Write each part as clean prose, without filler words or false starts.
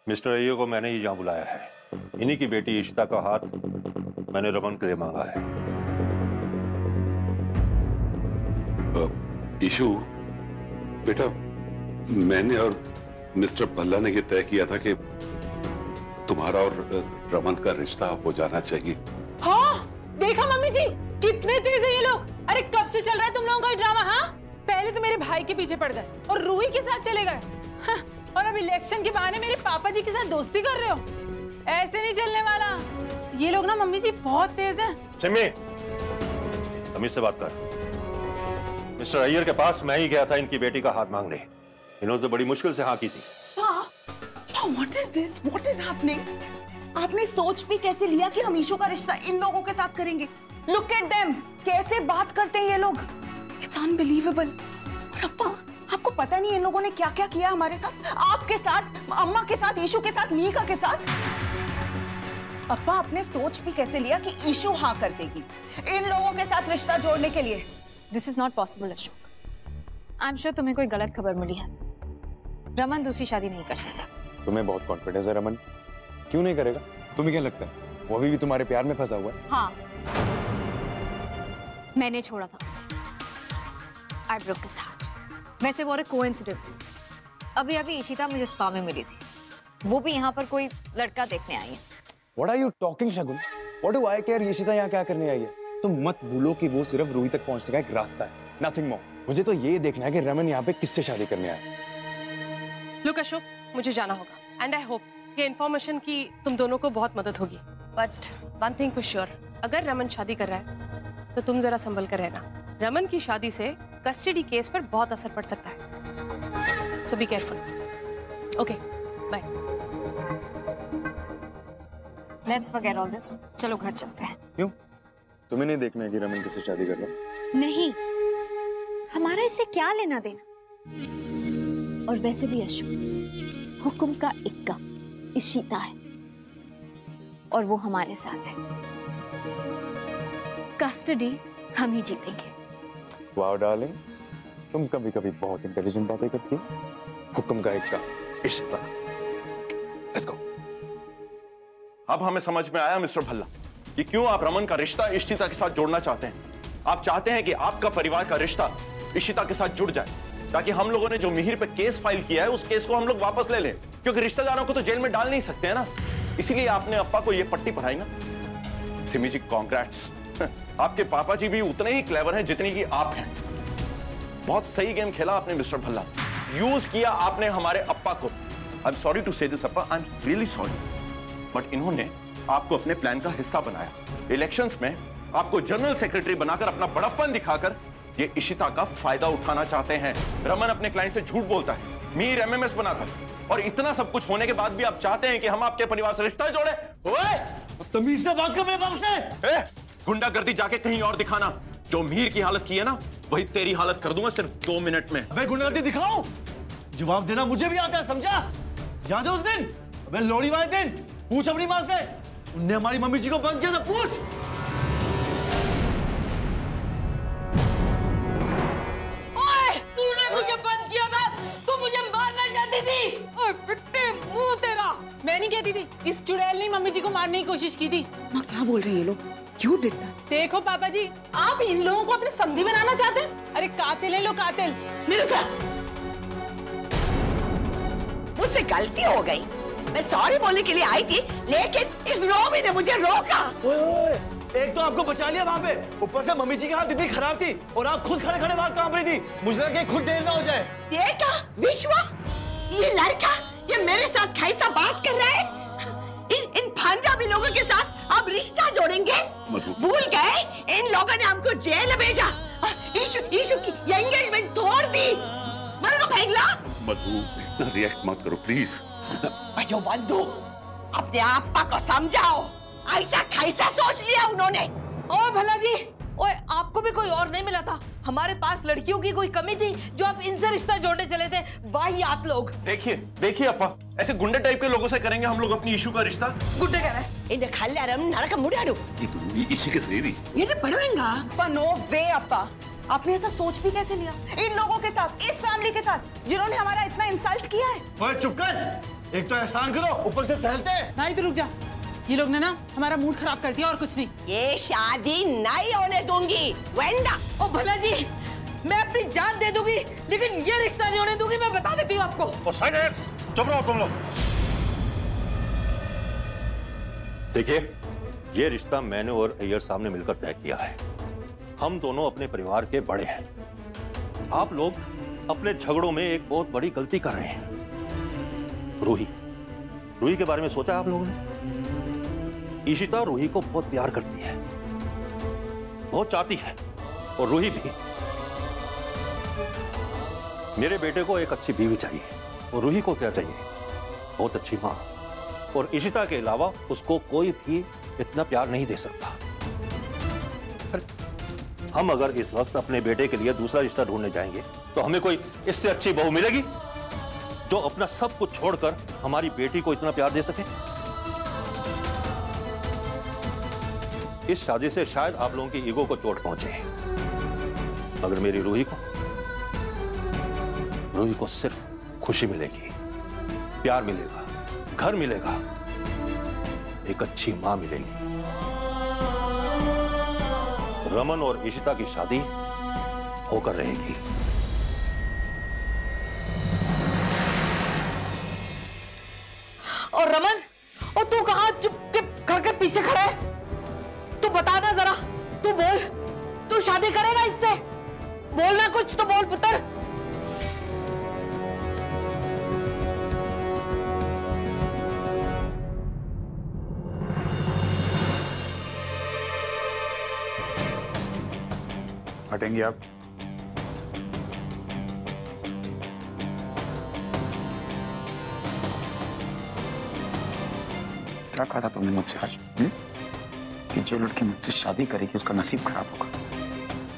Mister Iyer को मैंने ही यहाँ बुलाया है। इन्हीं की बेटी इशिता का हाथ मैंने रमन के लिए मांगा है। ईशु बेटा, मैंने और मिस्टर भल्ला ने यह तय किया था कि तुम्हारा और रमन का रिश्ता हो जाना चाहिए। हाँ, देखा मम्मी जी कितने तेज है ये लोग। अरे कब से चल रहा है तुम लोगों का ये ड्रामा? हाँ, पहले तो मेरे भाई के पीछे पड़ गए और रूही के साथ चले गए, हाँ, और अब इलेक्शन के बहाने मेरे पापा जी के साथ दोस्ती कर रहे हो। ऐसे नहीं चलने वाला। ये लोग ना मम्मी जी बहुत तेज हैं। सिमी, तमीज से बात कर। मिस्टर अय्यर के पास मैं ही गया था इनकी बेटी का हाथ मांगने। इन्होंने तो बड़ी मुश्किल से हाँ की थी। What is this? What is happening? आपने सोच भी कैसे लिया कि हम ईशू का रिश्ता इन लोगों के साथ करेंगे? Look at them, कैसे बात करते हैं ये लोग। It's unbelievable. और अप्पा, आपको पता नहीं इन लोगों ने क्या क्या किया हमारे साथ, आपके साथ, अम्मा के साथ, ईशू के साथ, मीका के साथ। अप्पा, आपने सोच भी कैसे लिया कि ईशू हाँ कर देगी इन लोगों के साथ रिश्ता जोड़ने के लिए? This is not possible Ashok. I am sure तुम्हें कोई गलत खबर मिली है। रमन दूसरी शादी नहीं कर सकता। तुम्हें बहुत कॉन्फिडेंस है रमन, क्यों नहीं करेगा? तुम्हें क्या लगता है वो अभी भी तुम्हारे प्यार में फंसा हुआ है? हाँ, मैंने छोड़ा था उसे। I broke his heart. वैसे वो एक कोइंसिडेंस। अभी इशिता मुझे स्पा में मिली थी, वो भी यहाँ पर कोई लड़का देखने आई है। What are you talking, Shagun? What do I care? Ishita यहाँ क्या करने आई है? तुम मत भूलो कि वो सिर्फ रूही तक पहुँचने का एक रास्ता है, nothing more। मुझे तो ये देखना है कि रमन यहाँ पे किससे शादी करने आया। Look अशोक, मुझे जाना होगा एंड आई होप ये इन्फॉर्मेशन की तुम दोनों को बहुत मदद होगी। But one thing for sure, अगर रमन शादी कर रहा है तो तुम जरा संभल कर रहना। रमन की शादी से कस्टडी केस पर बहुत असर पड़ सकता है, so be careful. Okay, bye. Let's forget all this. चलो घर चलते हैं। क्यों? तुम्हें नहीं देखना है कि रमन किससे शादी कर रहा है? नहीं, हमारा इससे क्या लेना देना। और वैसे भी अशोक, हुक्म का इक्का इशिता है और वो हमारे साथ है। कस्टडी हम ही जीतेंगे। वाओ डार्लिंग, तुम कभी कभी बहुत इंटेलिजेंट बातें करती हो। हुक्म का इक्का इशिता। Let's go. अब हमें समझ में आया मिस्टर भल्ला कि क्यों आप रमन का रिश्ता इशिता के साथ जोड़ना चाहते हैं। आप चाहते हैं कि आपका परिवार का रिश्ता इशिता के साथ जुड़ जाए, ताकि हम लोगों ने जो मिहिर पे केस फाइल किया है उस केस को हम लोग वापस ले लें, क्योंकि रिश्तेदारों को तो जेल में डाल नहीं सकते हैं ना। इसीलिए आपने अप्पा को ये पट्टी पढ़ाई ना। सिमी जी, कांग्रेट्स। आपके पापा जी भी उतने ही क्लेवर हैं जितनी कि आप हैं। बहुत सही गेम खेला आपने मिस्टर भल्ला। यूज किया आपने हमारे अप्पा को। आई एम सॉरी टू से this Appa, I am really sorry, but इन्होंने आपको अपने प्लान का हिस्सा बनाया। इलेक्शंस में आपको जनरल सेक्रेटरी बनाकर अपना बड़प्पन दिखाकर ये इशिता का फायदा उठाना चाहते हैं। रमन अपने क्लाइंट से झूठ बोलता है, मीर एमएमएस बनाता है, और इतना सब कुछ होने के बाद भी आप चाहते हैं कि हम आपके परिवार से रिश्ता जोड़े। ओए, तमीज से बात कर मेरे बाप से। गुंडागर्दी जाके कहीं और दिखाना। जो मीर की हालत की है ना, वही तेरी हालत कर दूंगा सिर्फ 2 मिनट में। अबे गुंडागर्दी दिखाऊं? जवाब देना मुझे भी आता है, समझा? याद है उस दिन, अबे लोहड़ी वाले दिन? पूछ अपनी मां से, उनने हमारी मम्मी जी को बंद किया था, पूछ। ओए, तूने मुझे बंद किया था, तू मुझे मारना चाहती थी। ओए पिट्टे मुंह तेरा। मैं नहीं कहती थी, इस चुड़ैल ने मम्मी जी को मारने की कोशिश की थी। माँ क्या बोल रहे हैं ये लोग? क्यों डिडता? देखो पापा जी, आप इन लोगों को अपने समधी बनाना चाहते हैं। अरे कातिल है लोग, कातिल। मुझसे गलती हो गई, मैं सॉरी बोलने के लिए आई थी, लेकिन इस रोमी ने मुझे रोका। ओए, एक तो आपको बचा लिया वहाँ पे, ऊपर से मम्मी जी की हालत इतनी खराब थी और आप खुद खड़े खड़े वहाँ कांप रही थी। मुझे लगा कि खुद देर ना हो जाए। देखा विश्वा, ये लड़का ये मेरे साथ कैसा बात कर रहा है। इन पंजाबी लोगों के साथ आप रिश्ता जोड़ेंगे? भूल गए इन लोगों ने हमको जेल भेजा। ईशु की एंगेजमेंट तोड़ दी। मर को फेंक ला। मधु, इतना रिएक्ट मत करो प्लीज। भाइयों बंधु, अपने आपा को समझाओ, ऐसा कैसा सोच लिया उन्होंने। ओए भला जी, ओए आपको भी कोई और नहीं मिला था? हमारे पास लड़कियों की कोई कमी थी जो आप इनसे रिश्ता जोड़ने चले थे? वाही आप लोग। देखिए अप्पा, ऐसे गुंडे टाइप के लोगों से करेंगे हम लोग अपनी इशू का रिश्ता? गुड्डे कह रहे हैं इन्हें खाली आराम नरक मुड़ाड़ू। ये इसी के सही ये पढ़ेंगा पर नो वे अप्पा। आपने ऐसा सोच भी कैसे लिया इन लोगों के साथ, इस फैमिली के साथ, जिन्होंने हमारा इतना इंसल्ट किया है? ओए चुप कर, एक तो एहसान करो, ऊपर से फैलते हैं। नहीं तो रुक जा, ये लोग ने ना हमारा मूड खराब कर दिया और कुछ नहीं। ये शादी नहीं होने दूंगी वेंडा। ओ भला जी, मैं अपनी जान दे दूंगी लेकिन ये रिश्ता नहीं होने दूंगी, मैं बता देती हूँ आपको। ओ साइलेंस, चुप रहो तुम लोग। देखिए, ये रिश्ता मैंने और अय्यर साहब ने मिलकर तय किया है। हम दोनों अपने परिवार के बड़े हैं। आप लोग अपने झगड़ों में एक बहुत बड़ी गलती कर रहे हैं। रूही के बारे में सोचा आप लोगों ने? इशिता रूही को बहुत प्यार करती है, बहुत चाहती है, और रूही भी। मेरे बेटे को एक अच्छी बीवी चाहिए, और रूही को क्या चाहिए? बहुत अच्छी मां। और इशिता के अलावा उसको कोई भी इतना प्यार नहीं दे सकता। हम अगर इस वक्त अपने बेटे के लिए दूसरा रिश्ता ढूंढने जाएंगे तो हमें कोई इससे अच्छी बहू मिलेगी जो अपना सब कुछ छोड़कर हमारी बेटी को इतना प्यार दे सके? इस शादी से शायद आप लोगों की ईगो को चोट पहुंचे, मगर मेरी रूही को सिर्फ खुशी मिलेगी, प्यार मिलेगा, घर मिलेगा, एक अच्छी मां मिलेगी। रमन और इशिता की शादी होकर रहेगी। और रमन, और तू कहाँ चुप के घर के पीछे खड़ा है? तू बता ना जरा, तू बोल, तू शादी करेगा इससे? बोलना कुछ तो बोल पुत्र। हटेंगे आप? क्या कहा था तुमने मुझसे आज? कि जो लड़की मुझसे शादी करेगी उसका नसीब खराब होगा।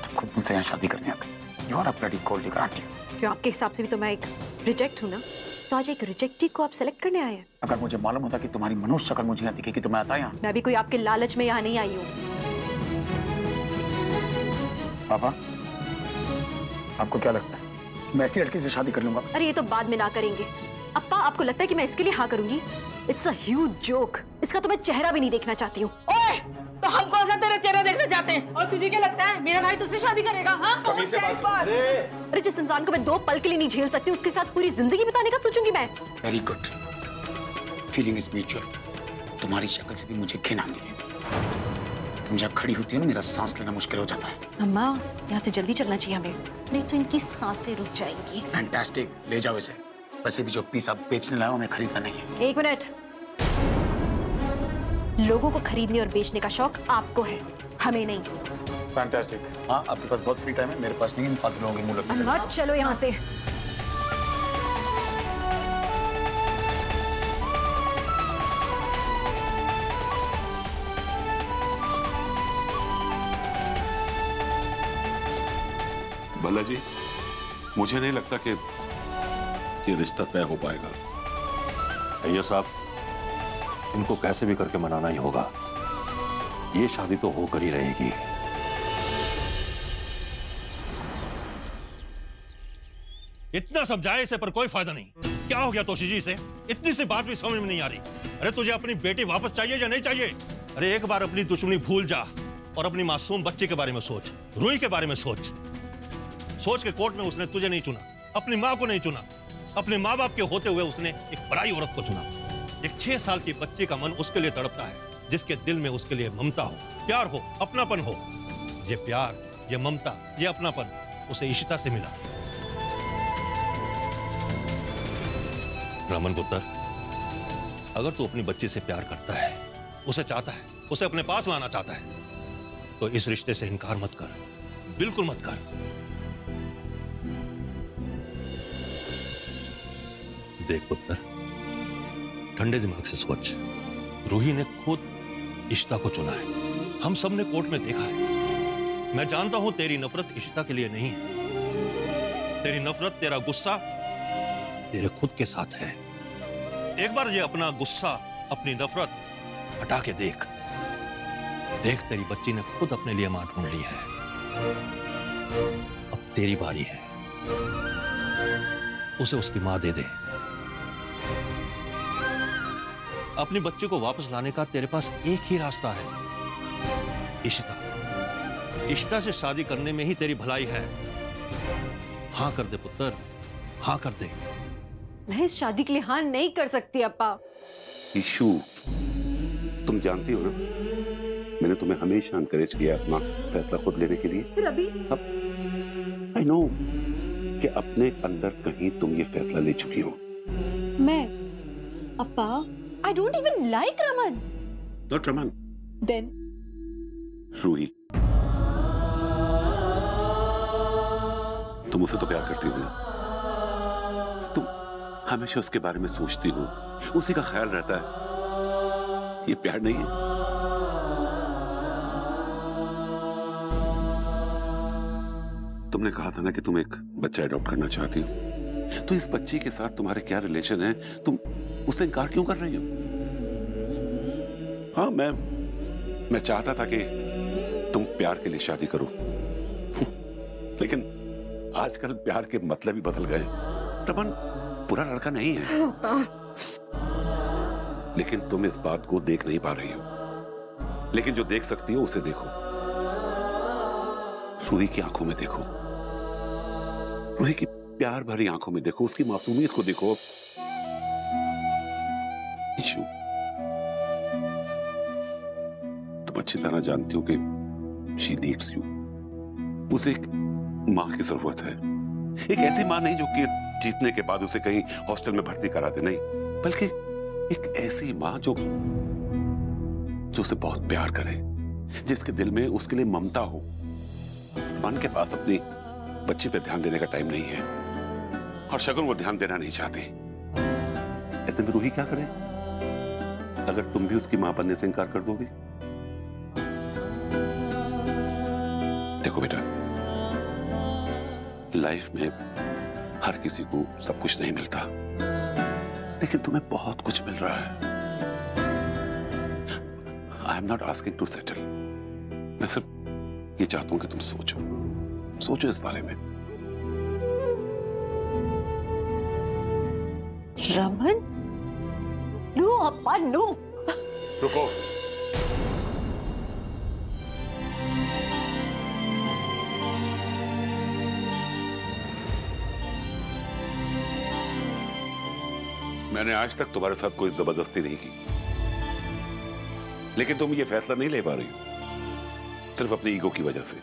तो खुद मुझसे यहाँ शादी करने आ गई। You are a bloody gold digger aunty. क्यों, आपके हिसाब से भी तो मैं एक रिजेक्ट हूँ ना? तो आज एक रिजेक्टी को आप सेलेक्ट करने आए हैं? अगर मुझे मालूम होता कि तुम्हारी मनुष्य शक्ल मुझे यहाँ दिखेगी तो मैं आता यहाँ। मैं भी कोई आपके लालच में यहाँ नहीं आई हूँ। पापा, आपको क्या लगता है मैं ऐसी लड़की से शादी कर लूंगा? अरे ये तो बाद में ना करेंगे। अप्पा, आपको लगता है कि मैं इसके लिए हाँ करूंगी? It's a huge joke. इसका तो मैं चेहरा भी नहीं देखना चाहती हूँ। ओए, तो हम कौन सा तेरा चेहरा देखना चाहते हैं? और तुझे क्या लगता है मेरा भाई तुझसे शादी करेगा? हाँ? अरे जिस इंसान को मैं 2 पल के लिए नहीं झेल सकती उसके साथ पूरी जिंदगी बिताने का सोचूंगी मैं? Very good, feeling is mutual. तुम्हारी शक्ल से भी मुझे घिन आती है। तुम जब खड़ी होती हो ना, मेरा सांस लेना मुश्किल हो जाता है। अम्मा, यहाँ से जल्दी चलना चाहिए हमें, नहीं तो इनकी सांसें रुक जाएंगी। फैंटास्टिक, ले जाओ इसे। वैसे भी जो पीस आप बेचने लाए हो हमें खरीदना नहीं है। 1 मिनट। लोगों को खरीदने और बेचने का शौक आपको है, हमें नहीं। फैंटास्टिक। हाँ, आपके पास बहुत फ्री टाइम है, मेरे पास नहीं। इन फालतू लोगों के मुंह लगने। अम्मा चलो यहाँ से। भला जी, मुझे नहीं लगता कि ये रिश्ता तय हो पाएगा। अय्यर साहब, इनको कैसे भी करके मनाना ही होगा। ये शादी तो होकर ही रहेगी। इतना समझाए इसे पर कोई फायदा नहीं। क्या हो गया तोशी जी से? इतनी सी बात भी समझ में नहीं आ रही। अरे तुझे अपनी बेटी वापस चाहिए या नहीं चाहिए? अरे एक बार अपनी दुश्मनी भूल जा और अपनी मासूम बच्चे के बारे में सोच, रूही के बारे में सोच। सोच के कोर्ट में उसने तुझे नहीं चुना, अपनी माँ को नहीं चुना, अपने माँ बाप के होते हुए उसने एक पराई औरत को चुना। एक 6 साल की बच्चे का मन उसके लिए तड़पता है जिसके दिल में उसके लिए ममता हो, प्यार हो, अपनापन हो। ये प्यार, ये ममता, ये अपनापन उसे इशिता से मिला। रमन पुत्र, अगर तू अपनी बच्ची से प्यार करता है, उसे चाहता है, उसे अपने पास लाना चाहता है, तो इस रिश्ते से इनकार मत कर, बिल्कुल मत कर। देख पुत्र, ठंडे दिमाग से सोच। रूही ने खुद इशिता को चुना है। हम सब ने कोर्ट में देखा है। मैं जानता हूं तेरी नफरत इशिता के लिए नहीं है। तेरी नफरत, तेरा गुस्सा तेरे खुद के साथ है। एक बार ये अपना गुस्सा, अपनी नफरत हटा के देख। देख, तेरी बच्ची ने खुद अपने लिए मां ढूंढ ली है। अब तेरी बारी है, उसे उसकी मां दे दे। अपने बच्चे को वापस लाने का तेरे पास एक ही रास्ता है, इशिता। इशिता से शादी करने में ही तेरी भलाई है। हाँ कर दे पुत्र, हाँ कर दे। मैं इस शादी के लिए हाँ नहीं कर सकती अप्पा। ईशु, तुम जानती हो ना, मैंने तुम्हें हमेशा एनकरेज किया अपना फैसला खुद लेने के लिए। फिर अभी अब आई नो कि अपने अंदर कहीं तुम ये फैसला ले चुकी हो। मैं अप्पा, I don't even like Raman. Not Raman. Then Ruhi, तुम उसे तो प्यार करती हो ना? तुम हमेशा उसके बारे में सोचती हो, उसी का ख्याल रहता है। ये प्यार नहीं है। तुमने कहा था ना कि तुम एक बच्चा अडॉप्ट करना चाहती हो, तो इस बच्चे के साथ तुम्हारे क्या रिलेशन है? तुम उससे इनकार क्यों कर रही हो? हाँ, मैं चाहता था कि तुम प्यार के लिए शादी करो, लेकिन आजकल प्यार के मतलब ही बदल गए। रमन बुरा लड़का नहीं है, लेकिन तुम इस बात को देख नहीं पा रही हो। लेकिन जो देख सकती हो उसे देखो। रूही की आंखों में देखो, रूही की प्यार भरी आंखों में देखो, उसकी मासूमियत को देखो। ईशु, तुम अच्छी तरह जानती हो कि शी नीड्स यू। उसे एक मां की जरूरत है, एक ऐसी मां नहीं जो केस जीतने के बाद उसे कहीं हॉस्टल में भर्ती करा दे, नहीं, बल्कि एक ऐसी मां जो उसे बहुत प्यार करे, जिसके दिल में उसके लिए ममता हो। मन के पास अपनी बच्ची पे ध्यान देने का टाइम नहीं है, और शगुन वो ध्यान देना नहीं चाहती। ऐसे में रूही क्या करे अगर तुम भी उसकी मां बनने से इनकार कर दोगे? देखो बेटा, लाइफ में हर किसी को सब कुछ नहीं मिलता, लेकिन तुम्हें बहुत कुछ मिल रहा है। I am not asking to settle. मैं सिर्फ ये चाहता हूं कि तुम सोचो इस बारे में। रमन, नो अप्पा, नो। रुको, मैंने आज तक तुम्हारे साथ कोई जबरदस्ती नहीं की, लेकिन तुम ये फैसला नहीं ले पा रही हो सिर्फ अपनी ईगो की वजह से।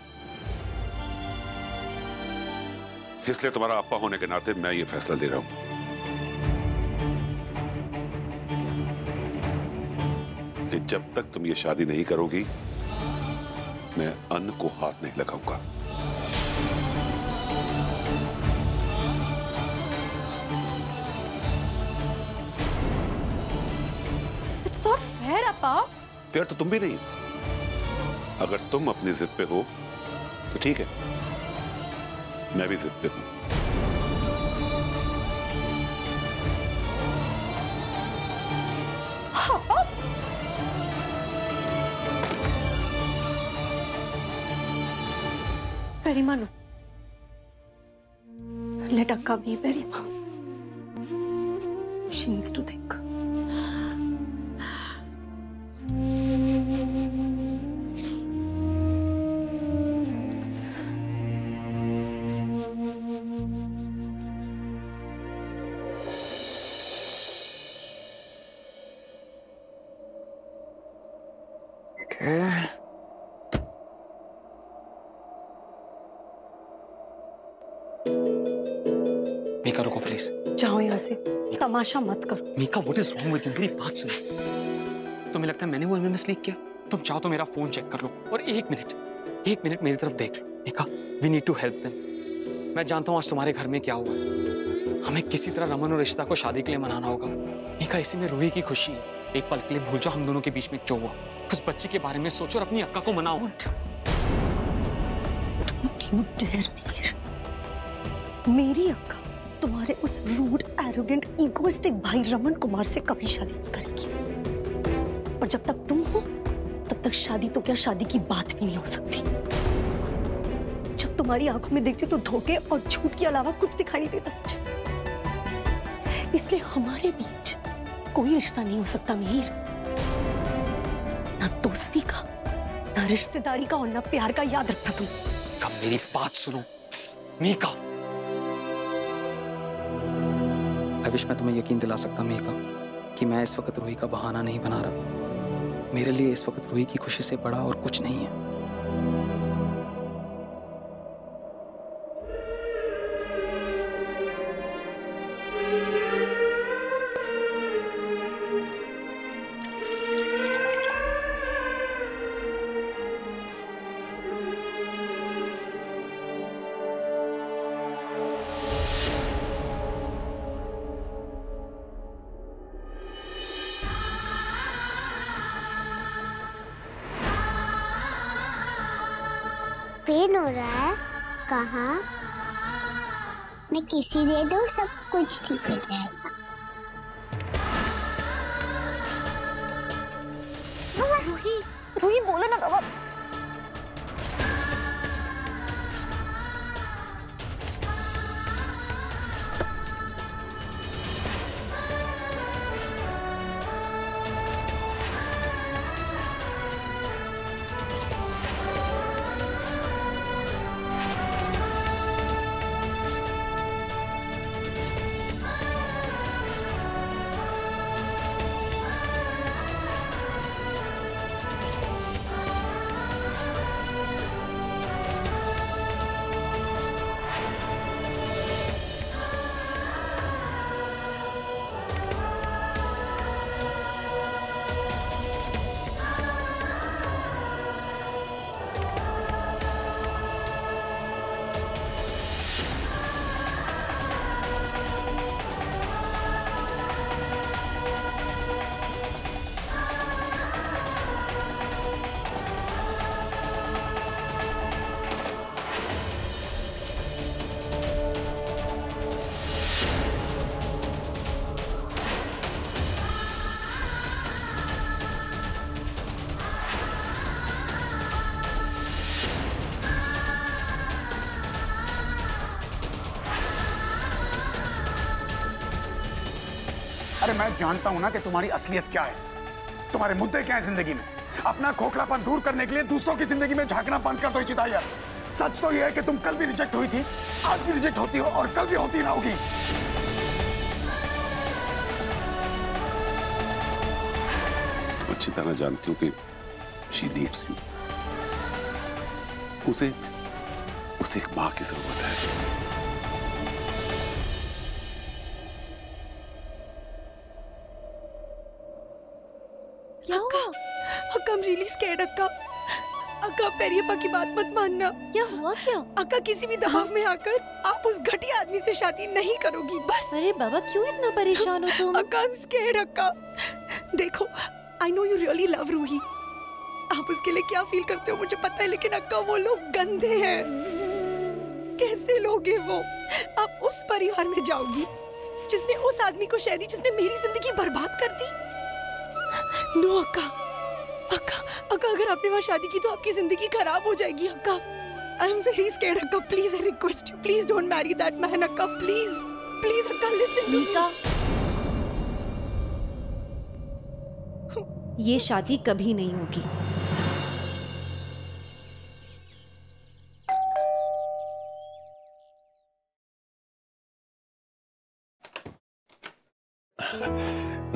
इसलिए तुम्हारा अप्पा होने के नाते मैं ये फैसला ले रहा हूं कि जब तक तुम ये शादी नहीं करोगी, मैं अन्न को हाथ नहीं लगाऊंगा। It's not fair, Appa. Fair तो तुम भी नहीं। अगर तुम अपनी जिद पे हो तो ठीक है, मैं भी जिद पे हूं। Berima, no. Let Akka be Berima. She needs to think. Mika रुको प्लीज। जाओ यहाँ से, तमाशा मत करो। Mika what is wrong with you? मेरी बात सुनो। तुम्हें लगता है मैंने वो एमएमएस लीक किया? तुम चाहो तो मेरा फोन चेक कर लो और एक मिनट मेरी तरफ देख लो। Mika, we need to help them. मैं जानता हूँ आज तुम्हारे घर में क्या हुआ। हमें किसी तरह रमन और रिश्ता को शादी के लिए मनाना होगा। मीका, इसी में रूही की खुशी है। एक पल के लिए भूल जाओ हम दोनों के बीच में जो हुआ। उस बच्चे के बारे में सोचो और अपनी अक्का को मनाओ। मेरी अक्का तुम्हारे उस रूड, एरोगेंट, इगोइस्टिक भाई रमन कुमार से कभी शादी नहीं करेगी। और जब तक तुम हो तब तक शादी तो क्या, शादी की बात भी नहीं हो सकती। जब तुम तुम्हारी आंखों में देखती तो धोखे और झूठ के अलावा कुछ दिखाई नहीं देता मुझे। इसलिए हमारे बीच कोई रिश्ता नहीं हो सकता मिहिर, ना दोस्ती का, ना रिश्तेदारी का और ना प्यार का। याद रखना तुम। कब मेरी बात सुनो मीका। आई विश मैं तुम्हें यकीन दिला सकता मीका कि मैं इस वक्त रूही का बहाना नहीं बना रहा। मेरे लिए इस वक्त रूही की खुशी से बड़ा और कुछ नहीं है। पेन हो रहा है? कहाँ? मैं किसी दे दूँ, सब कुछ ठीक हो जाएगा। रूही, रूही बोलो ना बाबा। अरे मैं जानता हूं ना कि तुम्हारी असलियत क्या है, तुम्हारे मुद्दे क्या है जिंदगी में। अपना खोखलापन दूर करने के लिए दूसरों की जिंदगी में झांकना बंद कर दो इशिता यार। सच तो यह है कि तुम कल भी रिजेक्ट हुई थी, आज भी रिजेक्ट होती हो और कल भी होती रहोगी। तुम अच्छी तरह जानती हो कि शी नीड्स यू। उसे एक मां की जरूरत है। अक्का, I'm really scared अक्का। अक्का पेरियप्पा की बात मत मानना। क्या हुआ क्या? अक्का किसी भी दबाव में आकर आप उस घटिया आदमी से शादी नहीं करोगी बस। अरे बाबा क्यों इतना परेशान हो तुम? अक्का I'm scared अक्का। देखो I know you really love Ruhi. आप उसके लिए क्या फील करते हो मुझे पता है, लेकिन अक्का वो लोग गंदे हैं। कैसे लोगे वो? आप उस परिवार में जाओगी जिसने उस आदमी को शादी, जिसने मेरी जिंदगी बर्बाद कर दी। नो अक्का, अक्का, अक्का अगर आपने वहाँ शादी की तो आपकी जिंदगी खराब हो जाएगी अक्का। आई एम वेरी स्कैर्ड अक्का, please I request you, please don't Mary that man अक्का, प्लीज प्लीज अक्का लिसन टू मी। ये शादी कभी नहीं होगी।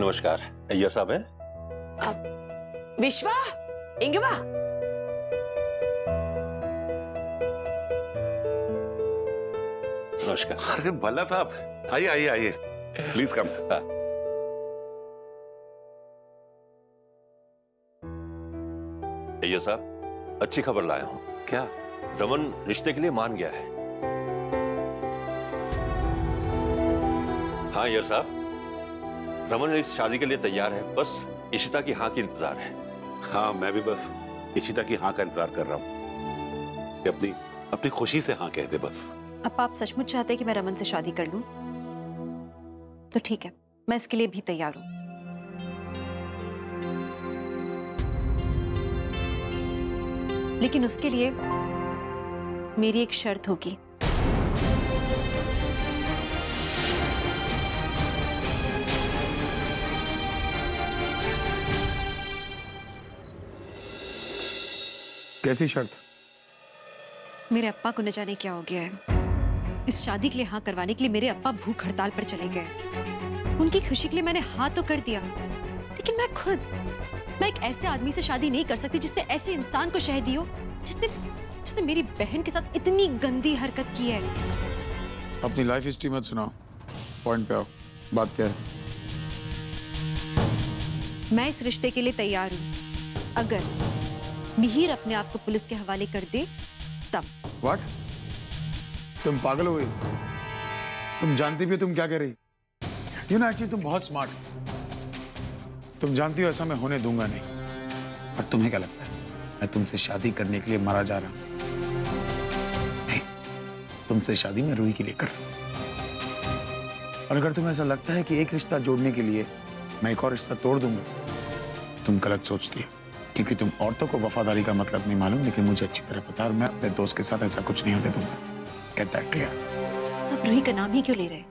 नमस्कार, अय्यर साहब हैं? विश्वा, इंगवा, नमस्कार। अरे भल्ला साहब, आइए आइए आइए, प्लीज कम। अय्यर साहब, अच्छी खबर लाया हूं। क्या? रमन रिश्ते के लिए मान गया है। हाँ अय्यर साहब, रमन इस शादी के लिए तैयार है, बस इशिता की हाँ की इंतजार है। हाँ मैं भी बस इशिता की हाँ का इंतजार कर रहा हूँ कि अपनी खुशी से हाँ कह दे बस। अब आप सचमुच चाहते हैं कि मैं रमन से शादी कर लूं? तो ठीक है, मैं इसके लिए भी तैयार हूं। लेकिन उसके लिए मेरी एक शर्त होगी। कैसी शर्त? मेरे अप्पा को न जाने क्या हो गया है। इस शादी के लिए हाँ करवाने के लिए मेरे अप्पा भूख हड़ताल पर चले गए। उनकी खुशी के लिए मैंने हाँ तो कर दिया, लेकिन मैं एक ऐसे आदमी से शादी नहीं कर सकती जिसने ऐसे इंसान को शह दी हो, जिसने मेरी बहन के साथ इतनी गंदी हरकत की है। अपनी लाइफ हिस्ट्री मत सुनाओ, पॉइंट पे आओ। बात क्या है? मैं इस रिश्ते के लिए तैयार हूँ अगर मिहिर अपने आप को पुलिस के हवाले कर दे तब। व्हाट? तुम पागल हो गई? तुम जानती भी हो तुम क्या कह रही? यू नो एक्चुअली तुम बहुत स्मार्ट हो। तुम जानती हो ऐसा मैं होने दूंगा नहीं। पर तुम्हें क्या लगता है मैं तुमसे शादी करने के लिए मरा जा रहा हूं? नहीं, तुमसे शादी मैं रूही के लिए कर रहा हूं। और अगर तुम्हें ऐसा लगता है कि एक रिश्ता जोड़ने के लिए मैं एक और रिश्ता तोड़ दूंगा, तुम गलत सोचती हो। क्योंकि तुम औरतों को वफादारी का मतलब नहीं मालूम, लेकिन मुझे अच्छी तरह पता है और मैं अपने दोस्त के साथ ऐसा कुछ नहीं होने दूंगा। Get that clear? अब रूही का नाम ही क्यों ले रहे हैं?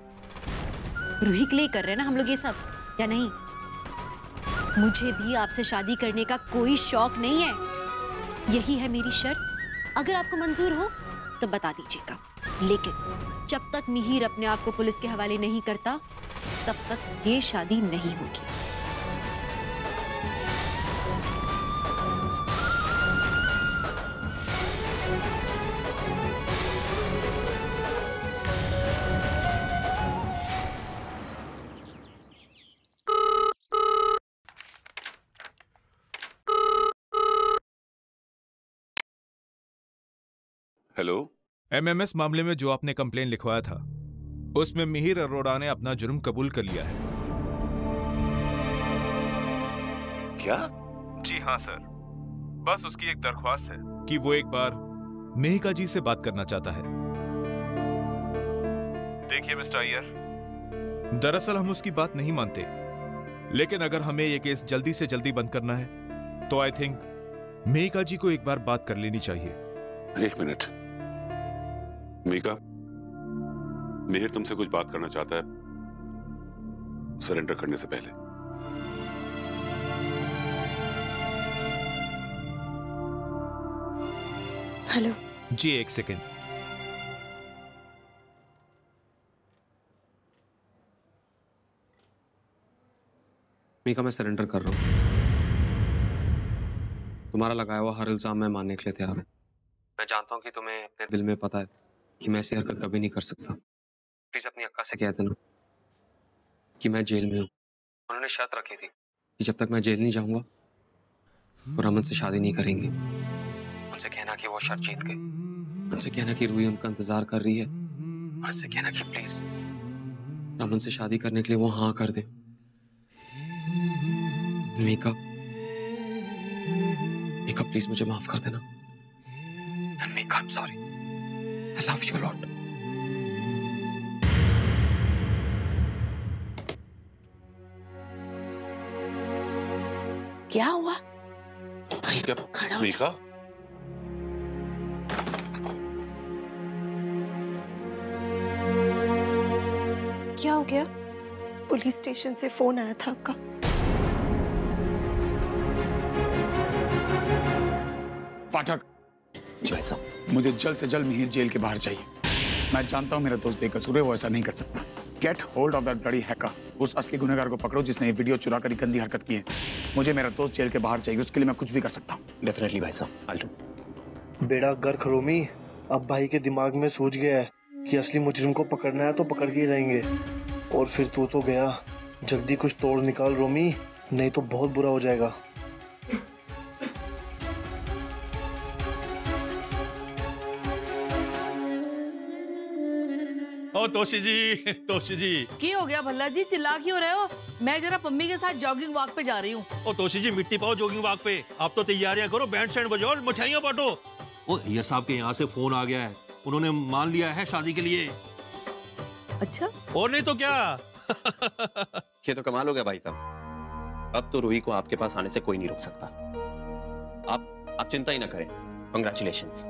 रूही के लिए कर रहे हैं ना हम लोग ये सब, या नहीं? मुझे भी आपसे शादी करने का कोई शौक नहीं है। यही है मेरी शर्त। अगर आपको मंजूर हो तो बता दीजिएगा, लेकिन जब तक मिहिर अपने आप को पुलिस के हवाले नहीं करता तब तक ये शादी नहीं होगी। हेलो। एमएमएस मामले में जो आपने कंप्लेन लिखवाया था उसमें मिहिर अरोड़ा ने अपना जुर्म कबूल कर लिया है। क्या? जी हाँ सर, बस उसकी एक दरख्वास्त है कि वो एक बार मेहिका जी से बात करना चाहता है। देखिए मिस्टर अय्यर, दरअसल हम उसकी बात नहीं मानते, लेकिन अगर हमें ये केस जल्दी से जल्दी बंद करना है तो आई थिंक मेहिका जी को एक बार बात कर लेनी चाहिए। एक मिनट मीका, मिहिर तुमसे कुछ बात करना चाहता है सरेंडर करने से पहले। हेलो जी, एक सेकेंड। मीका, मैं सरेंडर कर रहा हूं। तुम्हारा लगाया हुआ हर इल्जाम मैं मानने के लिए तैयार हूं। मैं जानता हूं कि तुम्हें अपने दिल में पता है कि मैं ऐसी हरकत कभी नहीं कर सकता। प्लीज अपनी अक्का से कह देना कि मैं जेल में हूं। उन्होंने शर्त रखी थी कि जब तक मैं जेल नहीं जाऊंगा वो रमन से शादी नहीं करेंगे। उनसे कहना कि वो शर्त जीत गई। उनसे कहना कि रूही उनका इंतजार कर रही है। और उनसे कहना कि प्लीज रमन से शादी करने के लिए वो हाँ कर दे। मीका, मीका प्लीज मुझे माफ कर देना। And Mika, I'm sorry. I love you a lot. क्या हुआ? खड़ा हो। मीका? क्या हो गया? पुलिस स्टेशन से फोन आया था आपका। पाठक, मुझे जल्द से जल्द मिहिर जेल के बाहर चाहिए। मैं जानता हूं मेरा दोस्त बेकसूर है, वो ऐसा नहीं कर सकता। Get hold of that bloody hacker. उस असली गुनहगार को पकड़ो जिसने ये वीडियो चुरा कर गंदी हरकत की है। मुझे मेरा दोस्त जेल के बाहर चाहिए, उसके लिए मैं कुछ भी कर सकता हूँ। डेफिनेटली भाई साहब, आई डू। बेड़ा गर्क रोमी, अब भाई के दिमाग में सूझ गया है कि असली मुजरिम को पकड़ना है तो पकड़ के ही रहेंगे। और फिर तू तो गया, जल्दी कुछ तोड़ निकाल रोमी, नहीं तो बहुत बुरा हो जाएगा। ओ तोशी जी की हो गया भल्ला जी, चिल्ला क्यों रहे हो? मैं जरा पम्मी के साथ जॉगिंग वॉक पे जा रही हूँ। ओ तोशी जी, मिट्टी पाओ जॉगिंग वॉक पे। आप तो तैयारियां करो, बैंड स्टैंड बजाओ और मिठाइयां बांटो। ओ ये साहब के यहाँ से फोन आ गया है, उन्होंने मान लिया है शादी के लिए। अच्छा? और नहीं तो क्या। ये तो कमाल हो गया भाई साहब। अब तो रूही को आपके पास आने से कोई नहीं रोक सकता। आप चिंता ही ना करें। कांग्रेचुलेशंस।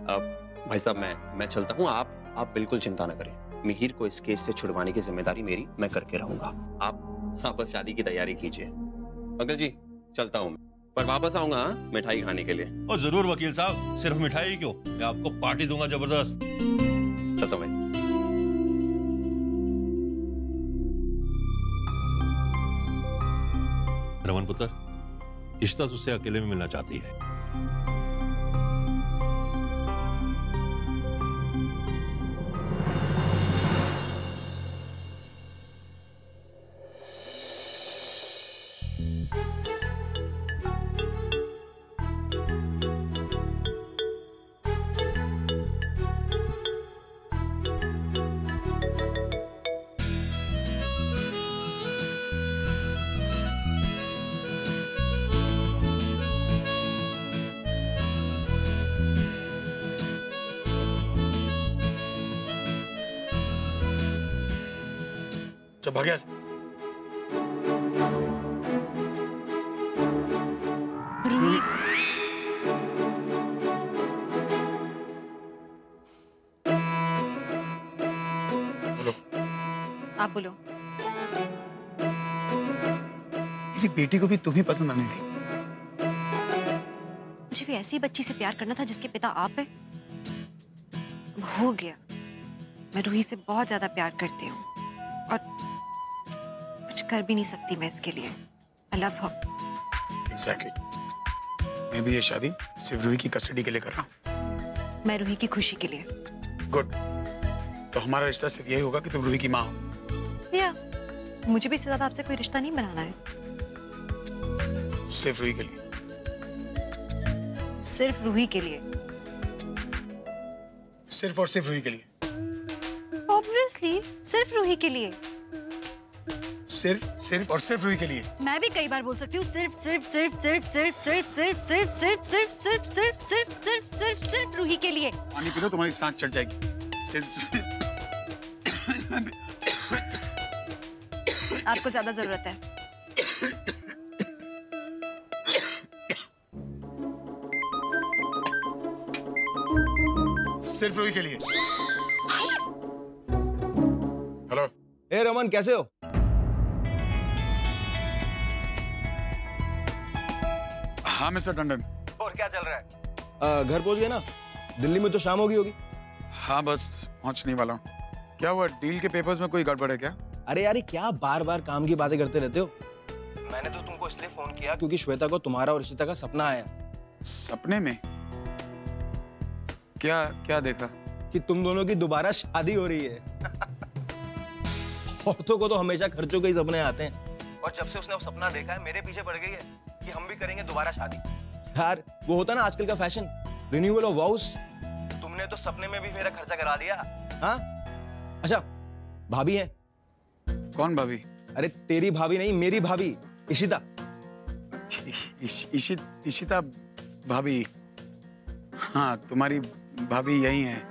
अब भाई साहब मैं चलता हूँ। आप बिल्कुल चिंता ना करें। मिहिर को इस केस से छुड़वाने की जिम्मेदारी मेरी, मैं करके रहूंगा। आप बस शादी की तैयारी कीजिए। अंकल जी चलता हूँ, पर वापस आऊंगा मिठाई खाने के लिए। और जरूर वकील साहब, सिर्फ मिठाई क्यों, मैं आपको पार्टी दूंगा जबरदस्त। चलता हूँ भाई। रमन पुत्र, इशिता तुझसे अकेले में मिलना चाहती है। चल भाग्या। रूही, बोलो। आप बोलो। मेरी बेटी को भी तुम ही पसंद आनी थी। मुझे भी ऐसी बच्ची से प्यार करना था जिसके पिता आप हैं। हो गया। मैं रूही से बहुत ज्यादा प्यार करती हूँ और कुछ कर भी नहीं सकती मैं इसके लिए। I love her. Exactly. मैं भी ये शादी सिर्फ रूही की कस्टडी के लिए कर रहा हूँ। मैं रूही की खुशी के लिए। गुड। तो हमारा रिश्ता सिर्फ यही होगा कि तुम रूही की माँ हो। या मुझे भी इससे ज्यादा आपसे कोई रिश्ता नहीं बनाना है। सिर्फ रूही के लिए। सिर्फ रूही के लिए। सिर्फ और सिर्फ रूही के लिए। Obviously, सिर्फ रूही के लिए। सिर्फ और सिर्फ रूही के लिए। मैं भी कई बार बोल सकती हूँ सिर्फ सिर्फ सिर्फ सिर्फ सिर्फ सिर्फ सिर्फ सिर्फ सिर्फ सिर्फ सिर्फ सिर्फ सिर्फ सिर्फ सिर्फ सिर्फ रूही के लिए। पानी पी लो, तुम्हारी सांस चढ़ जाएगी। सिर्फ आपको ज्यादा जरूरत है। सिर्फ रूही के लिए। हेलो। ए रमन, कैसे हो? हाँ मिस्टर टंडन। और क्या चल रहा है? घर पहुंच गए ना? दिल्ली में तो शाम हो गई होगी। हाँ बस पहुंचने वाला हूँ। क्या हुआ, डील के पेपर्स में कोई गड़बड़ है क्या? अरे यार, क्या बार बार काम की बातें करते रहते हो? मैंने तो तुमको इसलिए फोन किया क्योंकि श्वेता को तुम्हारा और इशिता का सपना आया। सपने में? क्या क्या देखा? कि तुम दोनों की दोबारा शादी हो रही है। औरतों को तो हमेशा खर्चों के ही सपने आते हैं। और जब से उसने वो सपना देखा है, मेरे पीछे पड़ गई है कि हम भी करेंगे दोबारा शादी। यार, वो होता ना आजकल का फैशन, रिन्यूअल ऑफ वाउस। तुमने तो सपने में भी मेरा खर्चा करा दिया। हाँ? अच्छा, भाभी है? कौन भाभी? अरे तेरी भाभी नहीं, मेरी भाभी इशिता। इशिता भाभी? हाँ, तुम्हारी भाभी यही है।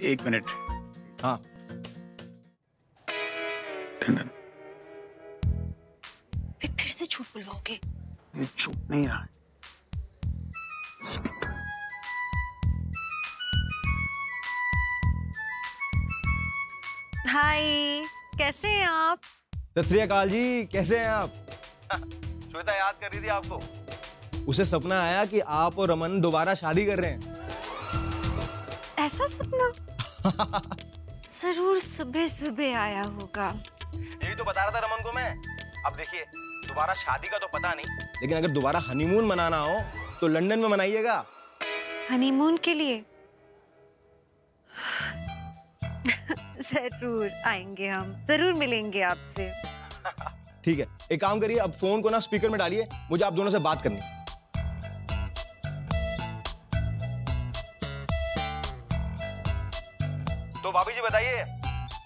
एक मिनट। हाँ। फिर से झूठ बुलवाओगे? ये झूठ नहीं रहा। हाय, कैसे हैं आप? सत श्री अकाल जी, कैसे हैं आप? श्वेता याद कर रही थी आपको। उसे सपना आया कि आप और रमन दोबारा शादी कर रहे हैं। ऐसा सपना? जरूर सुबह सुबह आया होगा। यही तो बता रहा था रमन को मैं। अब देखिए, दोबारा शादी का तो पता नहीं, लेकिन अगर दोबारा हनीमून मनाना हो तो लंदन में मनाइएगा। हनीमून के लिए? जरूर आएंगे हम, जरूर मिलेंगे आपसे। ठीक है, एक काम करिए, अब फोन को ना स्पीकर में डालिए, मुझे आप दोनों से बात करनी है। तो भाभी जी बताइए।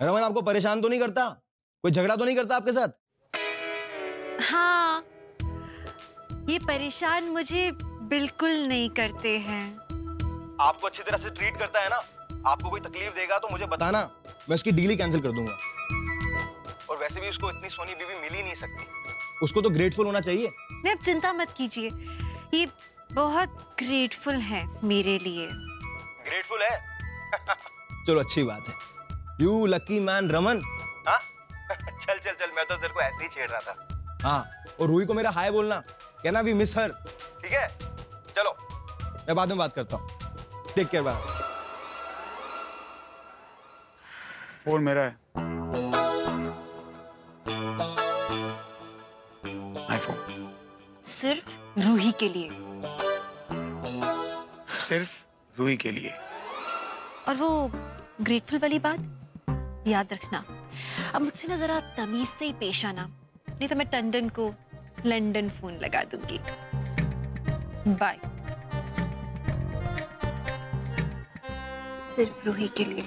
रमन आपको परेशान तो नहीं करता? कोई झगड़ा तो नहीं करता आपके साथ? हाँ, ये परेशान मुझे बिल्कुल नहीं करते हैं। आपको अच्छी तरह से ट्रीट करता है ना? आपको कोई तकलीफ देगा तो मुझे बताना, मैं उसकी डील ही कैंसिल कर दूंगा। और वैसे भी उसको इतनी सोनी बीवी मिल ही नहीं सकती। उसको तो ग्रेटफुल होना चाहिए। नहीं, अब चिंता मत कीजिए, ये बहुत ग्रेटफुल है मेरे लिए। ग्रेटफुल है? चलो अच्छी बात है। You lucky man Raman. हाँ चल चल चल, मैं तो तेरे को ऐसे ही छेड़ रहा था। हाँ, और रूही को मेरा हाय बोलना, कहना वी मिस हर। ठीक है चलो, मैं बाद में बात करता हूँ। Take care, bye. फोन मेरा है। आईफोन सिर्फ रूही के लिए। सिर्फ रूही के लिए। और वो ग्रेटफुल वाली बात याद रखना, अब मुझसे ना जरा तमीज से ही पेश आना, नहीं तो मैं टंडन को लंदन फोन लगा दूंगी। बाय। सिर्फ रूही के लिए।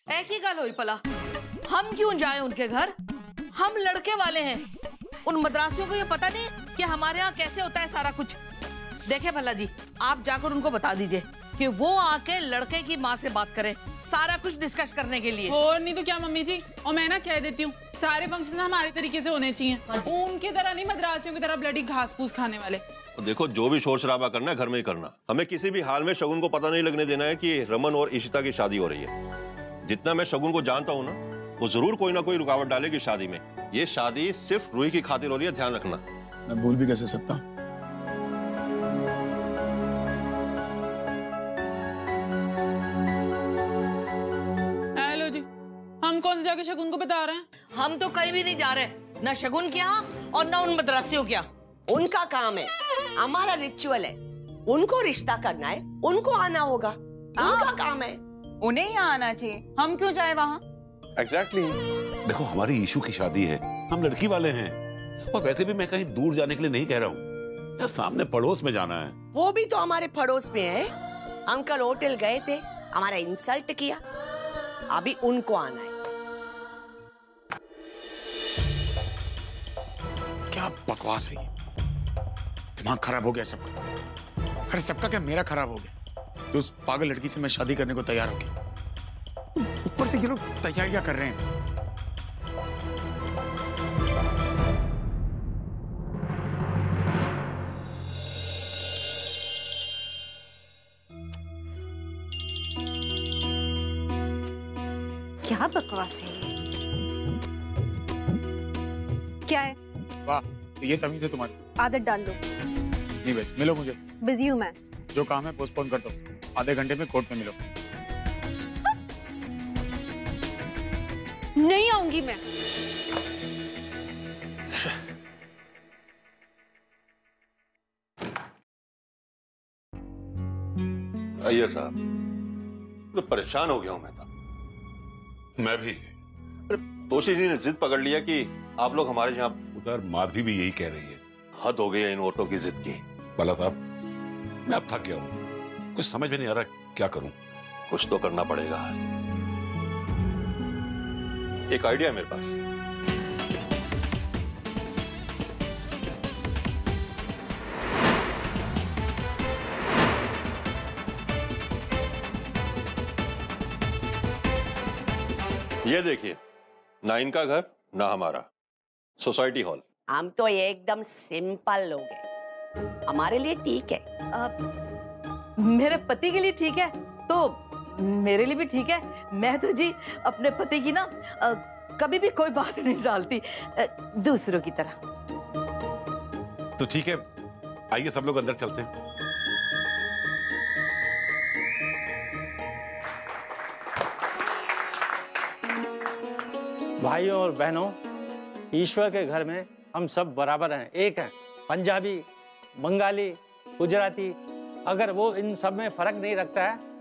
एक ही गल हुई पला, हम क्यों जाए उनके घर? हम लड़के वाले हैं। उन मद्रासियों को ये पता नहीं कि हमारे यहाँ कैसे होता है सारा कुछ। देखे भला जी, आप जाकर उनको बता दीजिए कि वो आके लड़के की माँ से बात करें, सारा कुछ डिस्कस करने के लिए। और नहीं तो क्या मम्मी जी, और मैं ना कह देती हूँ, सारे फंक्शन हमारे तरीके से होने चाहिए, उनकी तरह नहीं, मद्रासियों की तरह ब्लडी घास फूस खाने वाले। देखो, जो भी शोर शराबा करना है घर में ही करना। हमें किसी भी हाल में शगुन को पता नहीं लगने देना है कि रमन और इशिता की शादी हो रही है। जितना मैं शगुन को जानता हूँ ना, वो जरूर कोई ना कोई रुकावट डालेगी शादी में। ये शादी सिर्फ रूही की खातिर हो रही है, ध्यान रखना। मैं भूल भी कैसे सकता? हेलो जी, हम कौन से जाके शगुन को बता रहे हैं? हम तो कहीं भी नहीं जा रहे, ना शगुन के यहाँ और ना उन मद्रासियों के यहाँ। उनका काम है, हमारा रिचुअल है। उनको रिश्ता करना है, उनको आना होगा, उनका काम है। उन्हें यहाँ आना चाहिए, हम क्यों जाए वहाँ? एग्जैक्टली। देखो, हमारी ईशू की शादी है, हम लड़की वाले हैं, और वैसे भी मैं कहीं दूर जाने के लिए नहीं कह रहा हूँ, सामने पड़ोस में जाना है। वो भी तो हमारे पड़ोस में है। अंकल होटल गए थे, हमारा इंसल्ट किया, अभी उनको आना है। क्या बकवास है ये? दिमाग खराब हो गया सबका। अरे सबका क्या, मेरा खराब हो गया। तो उस पागल लड़की से मैं शादी करने को तैयार हो गया, ऊपर से ये लोग तैयारियां कर रहे हैं। क्या बकवास है ये? क्या है? वाह, तो ये तमीज है तुम्हारी। आदत डाल लो। नहीं बस, मिलो मुझे। बिजी हूँ मैं। जो काम है पोस्टपोन कर दो, आधे घंटे में कोर्ट में मिलो। नहीं आऊंगी मैं। अय्यर साहब, तो परेशान हो गया हूं मैं तो। मैं भी। अरे तोशी जी ने जिद पकड़ लिया कि आप लोग हमारे यहाँ। उधर माधवी भी यही कह रही है। हद हो गई है इन औरतों की जिद की। भला साहब, मैं अब थक गया हूँ, कुछ समझ में नहीं आ रहा क्या करूं। कुछ तो करना पड़ेगा। एक आइडिया है मेरे पास। ये देखिए, ना इनका घर ना हमारा, सोसाइटी हॉल। हम तो एकदम सिंपल लोग हैं, हमारे लिए ठीक है। मेरे पति के लिए ठीक है तो मेरे लिए भी ठीक है। मैं तो जी अपने पति की ना कभी भी कोई बात नहीं डालती दूसरों की तरह। तो ठीक है, आइए सब लोग अंदर चलते हैं। भाइयों और बहनों, ईश्वर के घर में हम सब बराबर हैं, एक हैं। पंजाबी, बंगाली, गुजराती, अगर वो इन सब में फर्क नहीं रखता है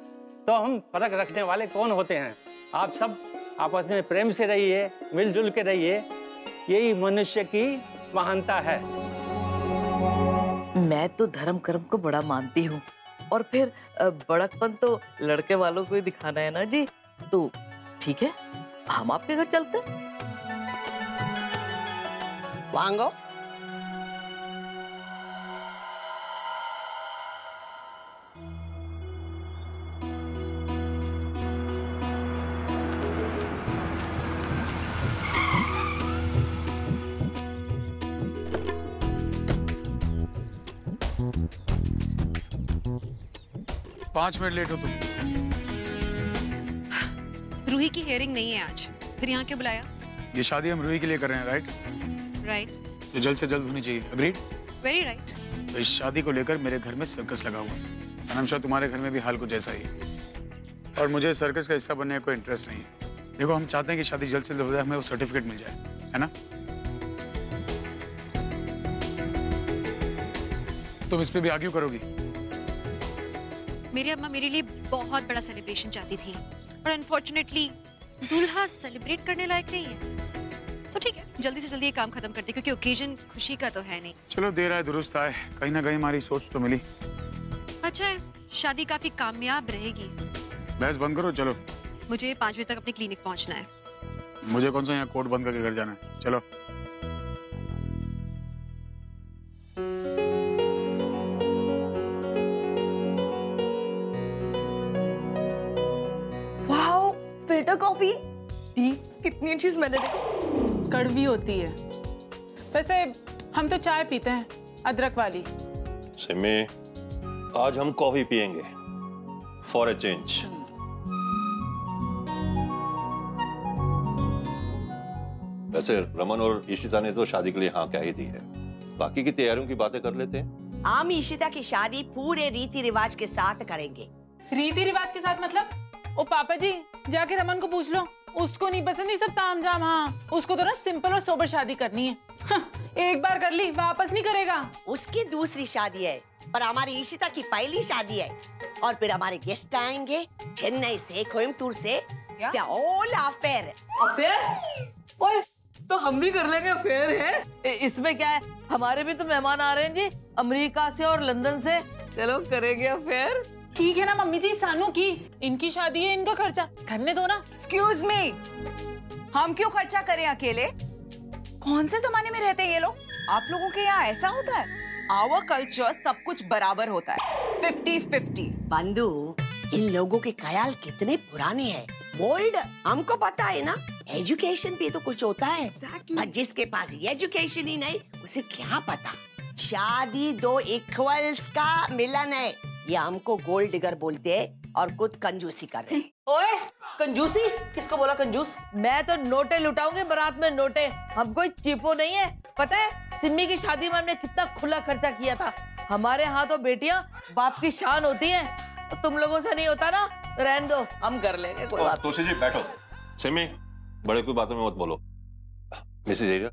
तो हम फर्क रखने वाले कौन होते हैं? आप सब आपस में प्रेम से रहिए, मिलजुल के रहिए, यही मनुष्य की महानता है। मैं तो धर्म कर्म को बड़ा मानती हूँ, और फिर बड़कपन तो लड़के वालों को ही दिखाना है ना जी। तो ठीक है, हम आपके घर चलते हैं। वांगो। 5 मिनट लेट हो तुम। रूही की हियरिंग नहीं है आज, फिर यहाँ क्यों बुलाया? ये शादी हम रूही के लिए कर रहे हैं, राइट? राइट। तो जल्द से जल्द होनी चाहिए, अग्रीड? Very right. तो इस शादी को लेकर मेरे घर में सर्कस लगा हुआ है। और I'm sure तुम्हारे घर में भी हाल कुछ ऐसा ही है। और मुझे सर्कस का हिस्सा बनने का कोई इंटरेस्ट नहीं है। देखो, हम चाहते हैं कि शादी जल्द से जल्द हो जाए, हमें वो सर्टिफिकेट मिल जाए, है ना? तुम इस पे भी आर्ग्यू करोगी? मेरी अम्मा मेरे लिए बहुत बड़ा सेलिब्रेशन चाहती थी, और अनफॉर्चुनेटली दूल्हा सेलिब्रेट करने लायक नहीं है। तो ठीक है, जल्दी से जल्दी ये काम खत्म करते, क्योंकि ओकेजन खुशी का तो है नहीं। चलो, देर आए दुरुस्त आए, कहीं ना कहीं हमारी सोच तो मिली। अच्छा है, शादी काफी कामयाब रहेगी। बहस बंद करो, चलो। मुझे 5 बजे तक अपने क्लिनिक पहुंचना है। मुझे कौन सा यहाँ कोर्ट बंद करके घर जाना है, चलो। वाओ, फिल्टर कॉफी दी, कितनी अच्छी स्मेल है। कड़वी होती है। वैसे हम तो चाय पीते हैं, अदरक वाली। सिमी, आज हम कॉफी पियेंगे फॉर अ चेंज। वैसे रमन और ईशिता ने तो शादी के लिए हाँ कह ही दी है, बाकी की तैयारियों की बातें कर लेते हैं। हम ईशिता की शादी पूरे रीति रिवाज के साथ करेंगे। रीति रिवाज के साथ मतलब? ओ पापा जी, जाके रमन को पूछ लो, उसको नहीं पसंद ये सब तामझाम। हाँ, उसको तो ना सिंपल और सोबर शादी करनी है। एक बार कर ली, वापस नहीं करेगा। उसकी दूसरी शादी है, पर हमारी ईशिता की पहली शादी है। और फिर हमारे गेस्ट आएंगे चेन्नई से, कोयम्बतूर से। अफेयर। ओए, तो हम भी कर लेंगे अफेयर है, इसमें क्या है? हमारे भी तो मेहमान आ रहे हैं जी, अमेरिका से और लंदन से। चलो करेंगे अफेयर। ठीक है ना मम्मी जी, सानू की इनकी शादी है, इनका खर्चा करने दो ना। एक्सक्यूज मी, हम क्यों खर्चा करें अकेले? कौन से जमाने में रहते हैं ये लोग? आप लोगों के यहाँ ऐसा होता है? आवर कल्चर सब कुछ बराबर होता है, 50-50। बंधु, इन लोगों के ख्याल कितने पुराने हैं, बोल्ड। हमको पता है ना, एजुकेशन भी तो कुछ होता है। पर जिसके पास एजुकेशन ही नहीं, उसे क्या पता। शादी 2 इक्वल्स का मिलन है। ये हमको गोल्ड डिगर बोलते हैं और खुद कंजूसी कर रहे हैं। ओए, कंजूसी? किसको बोला कंजूस? मैं तो नोटे लुटाऊंगे बारात में, नोटे। हम कोई चीपो नहीं है। पता है सिम्मी की शादी में हमने कितना खुला खर्चा किया था। हमारे यहाँ तो बेटियां बाप की शान होती हैं। तो तुम लोगों से नहीं होता ना, रहने दो, हम कर लेंगे, कोई बात तुलसी जी बैठो। सिमी, बड़े कोई बातों में मत बोलो। मिसेज एरिया,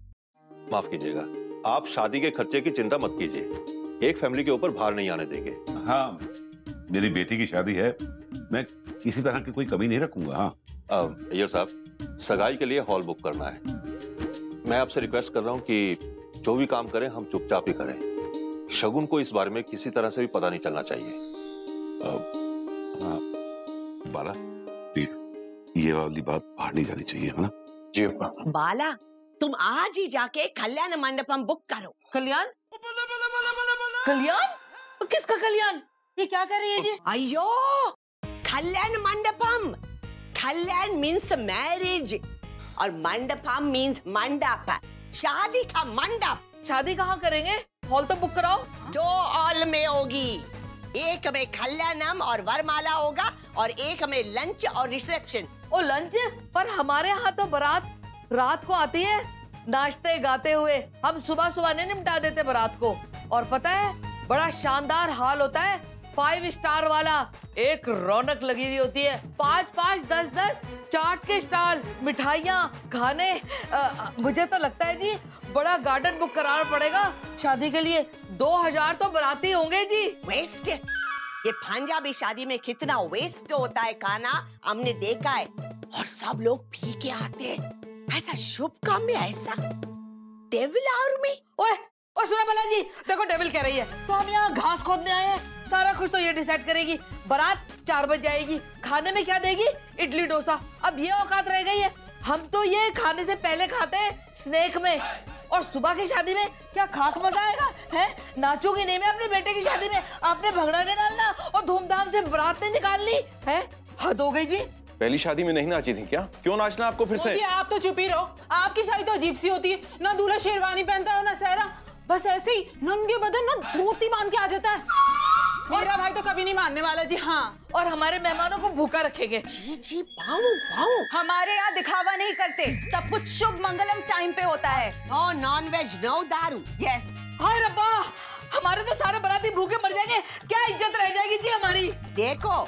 माफ कीजिएगा, आप शादी के खर्चे की चिंता मत कीजिए, एक फैमिली के ऊपर भार नहीं आने देंगे। हाँ, मेरी बेटी की शादी है, मैं किसी तरह की कोई कमी नहीं रखूंगा। हाँ अय्यर साहब, सगाई के लिए हॉल बुक करना है। मैं आपसे रिक्वेस्ट कर रहा हूँ कि जो भी काम करें हम चुपचाप ही करें। शगुन को इस बारे में किसी तरह से भी पता नहीं चलना चाहिए। बाला, प्लीज ये वाली बात बाहर नहीं जानी चाहिए, है ना? जी बाला, तुम आज ही जाके कल्याण मंडपम बुक करो। कल्याण? कल्याण? किसका कल्याण? ये क्या कर रही है जी? अयो, कल्याण मंडपम। कल्याण मीन्स मैरिज और मंडपम मीन्स मंडप, शादी का मंडप। शादी कहाँ करेंगे? हॉल तो बुक कराओ। 2 हॉल में होगी, एक में कल्याणम और वरमाला होगा और एक में लंच और रिसेप्शन। ओ लंच? पर हमारे यहाँ तो बारात रात को आती है, नाचते गाते हुए। हम सुबह सुबह नहीं निपटा देते बारात को। और पता है, बड़ा शानदार हॉल होता है, 5 स्टार वाला। एक रौनक लगी हुई होती है, 5-5, 10-10 चाट के स्टॉल, मिठाइयाँ, खाने। मुझे तो लगता है जी बड़ा गार्डन बुक कराना पड़ेगा शादी के लिए। 2000 तो बाराती होंगे जी। वेस्ट? ये पंजाबी शादी में कितना वेस्ट होता है खाना, हमने देखा है। और सब लोग पी के आते हैं। ऐसा शुभ काम में ऐसा डेविल आवर में। ओए, और सुना भला जी, देखो डेविल कह रही है। तो हम यहाँ घास खोदने आए हैं। सारा कुछ तो ये डिसाइड करेगी। बारात 4 बजे आएगी, खाने में क्या देगी? इडली डोसा। अब ये औकात रह गई है। हम तो ये खाने से पहले खाते हैं स्नैक में। और सुबह की शादी में क्या खाक मजा आएगा है? नाचूंगी नहीं मैं अपने बेटे की शादी में। आपने भंगड़ा नहीं डालना और धूमधाम से बारात नहीं निकाल ली है? हद हो गई जी। पहली शादी में नहीं नाची थी क्या? क्यों नाचना आपको फिर से? आप तो चुप ही रहो। आपकी शादी तो अजीब सी होती है, ना दूल्हा शेरवानी पहनता है ना सहरा, बस ऐसे ही नंगे बदन ना धोती बांध के आ जाता है। मेरा भाई तो कभी नहीं मानने वाला जी। हाँ, और हमारे मेहमानों को भूखा रखेंगे। जी जी, पाओ पाओ। हमारे यहाँ दिखावा नहीं करते, सब कुछ शुभ मंगलम टाइम पे होता है। नो नॉनवेज, नो दारू। यस। हाय रब्बा, हमारे तो सारे बाराती भूखे मर जाएंगे, क्या इज्जत रह जाएगी जी हमारी। देखो,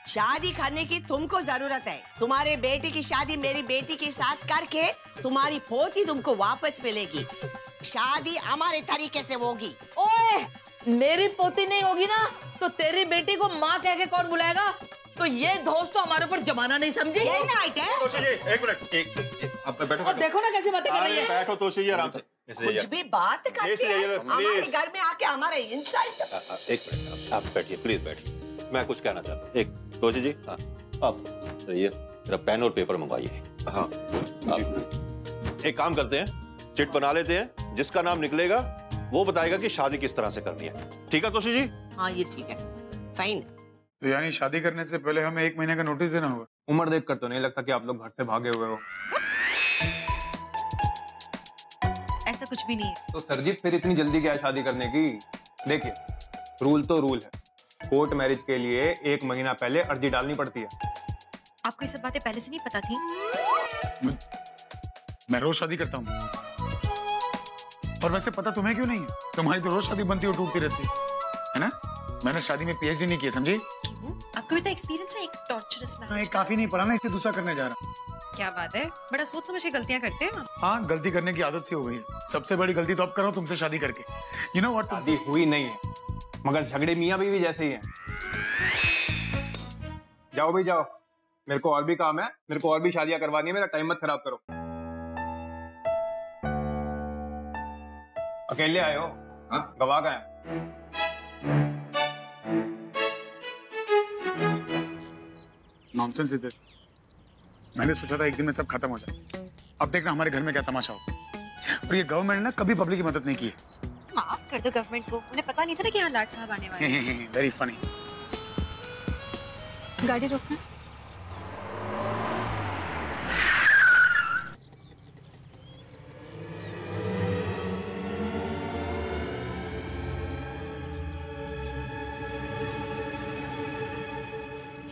शादी करने की तुमको जरूरत है। तुम्हारे बेटे की शादी मेरी बेटी के साथ करके तुम्हारी पोती तुमको वापस मिलेगी। शादी हमारे तरीके से होगी। ओए, मेरी पोती नहीं होगी ना तो तेरी बेटी को माँ कह के कौन बुलाएगा? तो ये दोस्त तो हमारे ऊपर जमाना नहीं समझी। ये नाइट है। तोशी जी, एक मिनट, एक आप बैठो। और देखो ना कैसे बातें कर रही है। बैठो तोशी जी, आराम से। कुछ भी बात करते हैं, हमारे घर में आके हमारे इंसल्ट। एक मिनट, आप बैठिए, प्लीज बैठिए। मैं कुछ कहना चाहता हूँ। एक तोशी जी, हाँ, आप ये मेरा पेन और पेपर मंगवाइए। हाँ, एक काम करते हैं, चिट बना लेते हैं, जिसका नाम निकलेगा वो बताएगा कि शादी किस तरह से करनी है। ठीक है तोशी जी? हाँ, ये ठीक है, फाइन। तो यानी शादी करने से पहले हमें 1 महीने का नोटिस देना होगा? उम्र देखकर तो नहीं लगता कि आप लोग घर से भागे हुए हो। ऐसा कुछ भी नहीं है। तो सरजीत फिर इतनी जल्दी क्या है शादी करने की? देखिए, रूल तो रूल है। कोर्ट मैरिज के लिए 1 महीना पहले अर्जी डालनी पड़ती है। आपको ये सब बातें पहले से नहीं पता थी? मैं रोज शादी करता हूँ। और वैसे पता तुम्हें क्यों नहीं है? तुम्हारी तो रोज शादी बनती और टूटती रहती है ना? मैंने शादी में PhD नहीं किया, समझी? आपको भी तो एक्सपीरियंस है एक टॉर्चरस मैरिज। एक काफी नहीं पढ़ा ना, इसलिए दूसरा करने जा रहा। क्या बात है, बड़ा सोच समझ के गलतियां करते हैं आप। हाँ, गलती करने की आदत सी हो गई है। सबसे बड़ी गलती तो अब करो तुमसे शादी करके। You know what? शादी हुई नहीं है, मगर झगड़े मियाँ बीवी जैसे ही हैं। जाओ भाई जाओ, मेरे को और भी काम है, मेरे को और भी शादियां करवानी है, मेरा टाइम मत खराब करो। अकेले आए हो? हाँ, गवाह का है। Nonsense is this. मैंने सोचा था एक दिन में सब खत्म हो जाए। अब देखना हमारे घर में क्या तमाशा हो। और ये गवर्नमेंट ने कभी पब्लिक की मदद नहीं की है। माफ कर दो गवर्नमेंट को, उन्हें पता नहीं था ना कि यहाँ लाट साहब आने वाले हैं। Very funny. गाड़ी रोकना।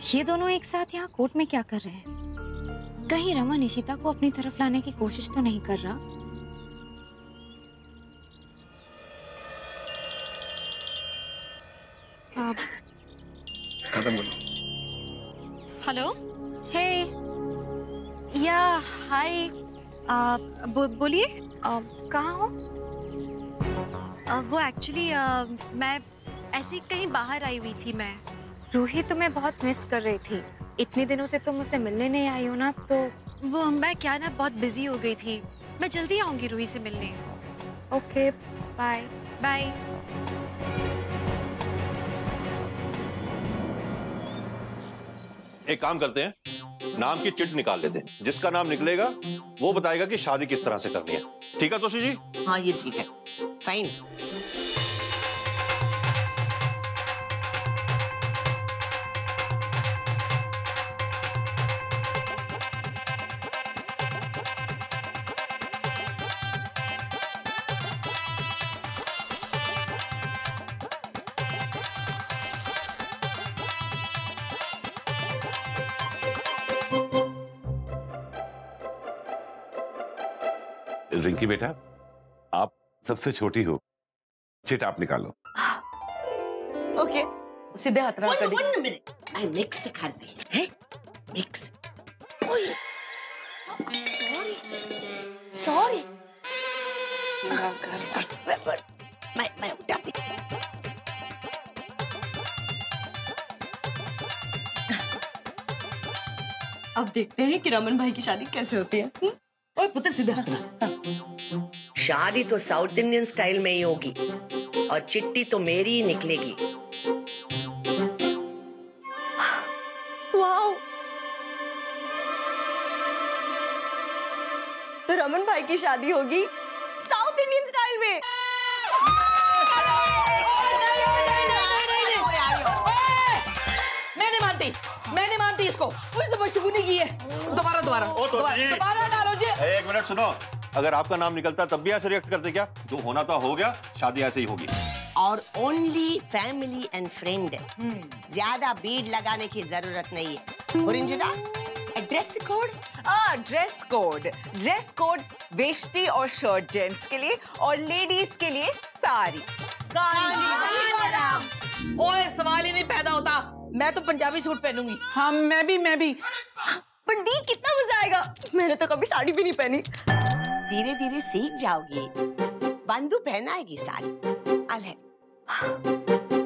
ये दोनों एक साथ यहाँ कोर्ट में क्या कर रहे हैं? कहीं रमन इशिता को अपनी तरफ लाने की कोशिश तो नहीं कर रहा? खत्म बोलो। हेलो, हे, या हाय, बोलिए, कहाँ हो? वो एक्चुअली मैं ऐसी कहीं बाहर आई हुई थी। मैं रूही तुम्हें बहुत मिस कर रही थी। इतने दिनों से तुम मुझसे मिलने नहीं आई हो ना, तो वो मैं क्या ना बहुत बिजी हो गई थी। मैं जल्दी आऊंगी रूही से मिलने। Okay, bye bye. एक काम करते हैं, नाम की चिट निकाल लेते हैं, जिसका नाम निकलेगा वो बताएगा कि शादी किस तरह से करनी है। ठीक है तोशी जी? हाँ, ये ठीक है, फाइन। रिंकी बेटा, आप सबसे छोटी हो, चिट आप निकालो। ओके, सीधे हाथ रहा कड़ी। 1 मिनट, मैं मिक्स करती है। मिक्स। सॉरी। मैं उठाती। अब देखते हैं कि रमन भाई की शादी कैसे होती है। ओए पुत्र, सीधे हाथ रहा। शादी तो साउथ इंडियन स्टाइल में ही होगी और चिट्ठी तो मेरी ही निकलेगी। वाओ, तो रमन भाई की शादी होगी साउथ इंडियन स्टाइल में। मैं नहीं मानती इसको। उसने बदशगुनी की है। दोबारा डालो जी। एक मिनट सुनो, अगर आपका नाम निकलता तब भी ऐसे रिएक्ट करते क्या? जो होना था हो गया, शादी ऐसे ही होगी। और ओनली फैमिली एंड फ्रेंड। ज्यादा भीड़ लगाने की जरूरत नहीं है। पुरिंजिदा, dress code? Dress code veshti और शर्ट जेंट्स के लिए और लेडीज के लिए साड़ी। ओए सवाल ही नहीं पैदा होता, मैं तो पंजाबी सूट पहनूंगी। हाँ मैं भी। पर दी कितना मजा आएगा, मैंने तो कभी साड़ी भी नहीं पहनी। धीरे धीरे सीख जाओगी। बंधु पहनाएगी साड़ी।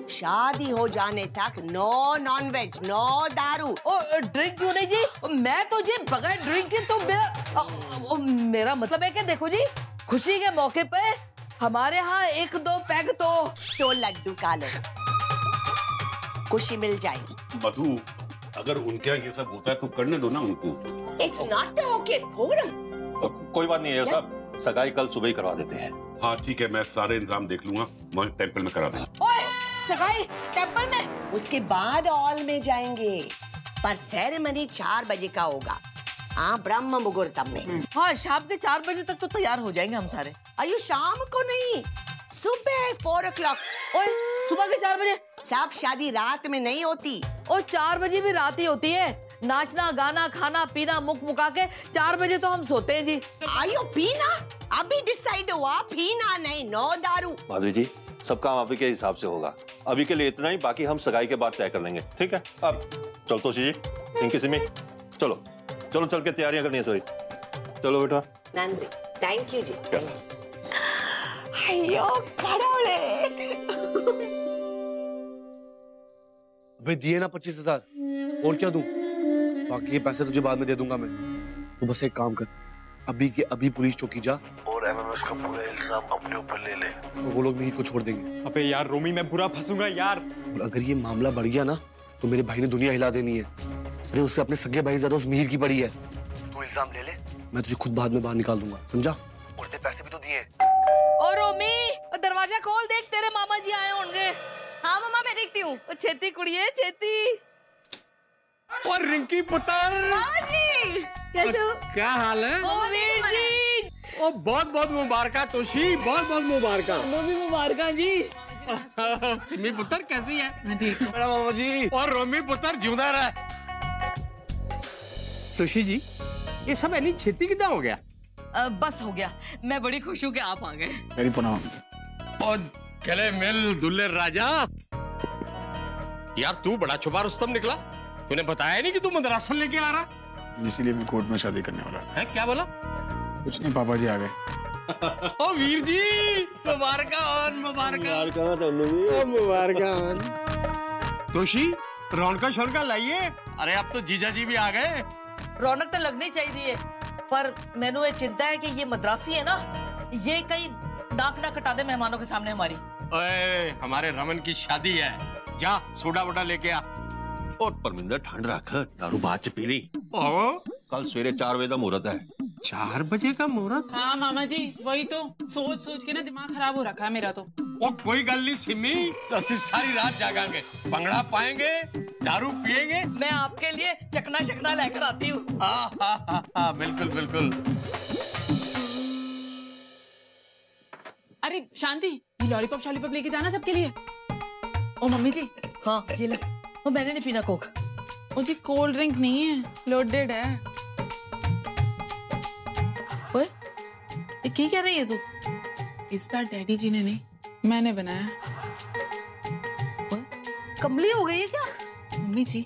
शादी हो जाने तक नो नॉनवेज, नो दारू। और ड्रिंक क्यों नहीं जी? मैं तो जी बगैर ड्रिंक के तो मेरा मतलब है कि देखो जी, खुशी के मौके पे हमारे यहाँ 1-2 पैग तो लड्डू का लो, खुशी मिल जाएगी। मधु, अगर उनके यहाँ ये सब होता है तो करने दो ना उनको। It's not okay forum. कोई बात नहीं है साहब, सगाई कल सुबह ही करवा देते हैं। हाँ ठीक है, मैं सारे इंतजाम देख लूंगा, वहीं टेंपल में करा देंगे। ओए, सगाई टेंपल में? उसके बाद हॉल में जाएंगे, पर सेरेमनी 4 बजे का होगा। हाँ, ब्रह्म मुहूर्तम में। हाँ, शाम के 4 बजे तक तो तैयार हो जाएंगे हम सारे। अयो शाम को नहीं, सुबह 4 o'clock। ओए, सुबह के 4 बजे? सब शादी रात में नहीं होती। और 4 बजे भी रात ही होती है। नाचना, गाना, खाना, पीना, मुख मुका के 4 बजे तो हम सोते हैं जी। आयो पीना अभी डिसाइड हुआ, पीना नहीं, नो दारू। माधुरी जी, सब काम आप ही के हिसाब से होगा। अभी के लिए इतना ही, बाकी हम सगाई के बाद तय कर लेंगे, ठीक है? अब चलो तोशी जी, इनकी सिमी, चलो चल के तैयारियां करनी है सभी। चलो बेटा। नंदी, थैंक यू जी। अयो कड़ोले। भाई दिए ना 25,000, और क्या दूं? बाकी ये पैसे तुझे बाद में दे दूंगा मैं। तू बस एक काम कर, अभी के अभी पुलिस चौकी जा और एमएमएस का पूरा इल्जाम अपने ऊपर ले ले, और वो लोग भी को छोड़ देंगे। अबे यार रोमी, मैं बुरा फंसूंगा यार। और अगर ये मामला बढ़ गया ना तो मेरे भाई ने दुनिया हिला देनी है। अरे उससे अपने सगे भाई ज्यादा उस मिहिर की पड़ी है। तू इल्जाम ले ले, मैं तुझे खुद बाद में बाहर निकाल दूंगा, समझा? और ते पैसे भी तो दिए। और रोमी, दरवाजा खोल, देख तेरे मामा जी आए होंगे। हाँ मामा, मैं देखती हूँ। छेती कुड़िए, छेती। और रिंकी पुत्र, मामा जी कैसे हो? क्या हाल है? ओ वीर जी, ओ बहुत बहुत मुबारका तोशी, बहुत बहुत मुबारका। रोमी मुबारका जी। सिमी पुत्र कैसी है? मेरा मामा जी। और रोमी पुत्र जिंदा रहे। तोशी जी, ये सब इतनी छेती कितना हो गया? बस हो गया, मैं बड़ी खुश हूँ कि आप आ गए। मेरी पुनः और गले मिल दुल्ले राजा। यार तू बड़ा छुपा रुस्तम निकला, तूने बताया नहीं कि तू मदरासन लेके आ रहा? इसीलिए मैं कोर्ट में शादी करने वाला है। क्या बोला? कुछ नहीं, पापा जी आ गए। ओ वीर जी, मुबारका तोशी, रौनका शौनका लाइए। अरे अब तो जीजा जी भी आ गए। रौनक तो लगनी चाहिए, पर मैंने ये चिंता है कि ये मद्रासी है ना, ये कहीं नाक ना कटा दे मेहमानों के सामने हमारी। ओए, हमारे रमन की शादी है, जा सोडा वोडा लेके आ। और परमिंदर ठंड रख, दारू बाद च पी ली। कल सवेरे 4 बजे का मुहूर्त है। 4 बजे का मुहूर्त? हाँ मामा जी, वही तो सोच सोच के ना दिमाग खराब हो रखा है मेरा तो। ओ कोई गल नहीं सिमी, तो असि सारी रात जागांगे, भंगड़ा पाएंगे, दारू पिएंगे। मैं आपके लिए चकना शकना लेकर आती हूँ। हाँ, बिल्कुल बिल्कुल। अरे शांति, ये लॉलीपॉप शॉलीपॉप लेके जाना सबके लिए। ओ मम्मी जी। हाँ ये ले। वो मैंने नहीं पीना कोक। ओ जी कोल्ड ड्रिंक नहीं है, लोडेड है। ओए, ये क्या कह रही है तू? इस बार डैडी जी ने नहीं, मैंने बनाया। कमली हो गई है क्या? मम्मी जी,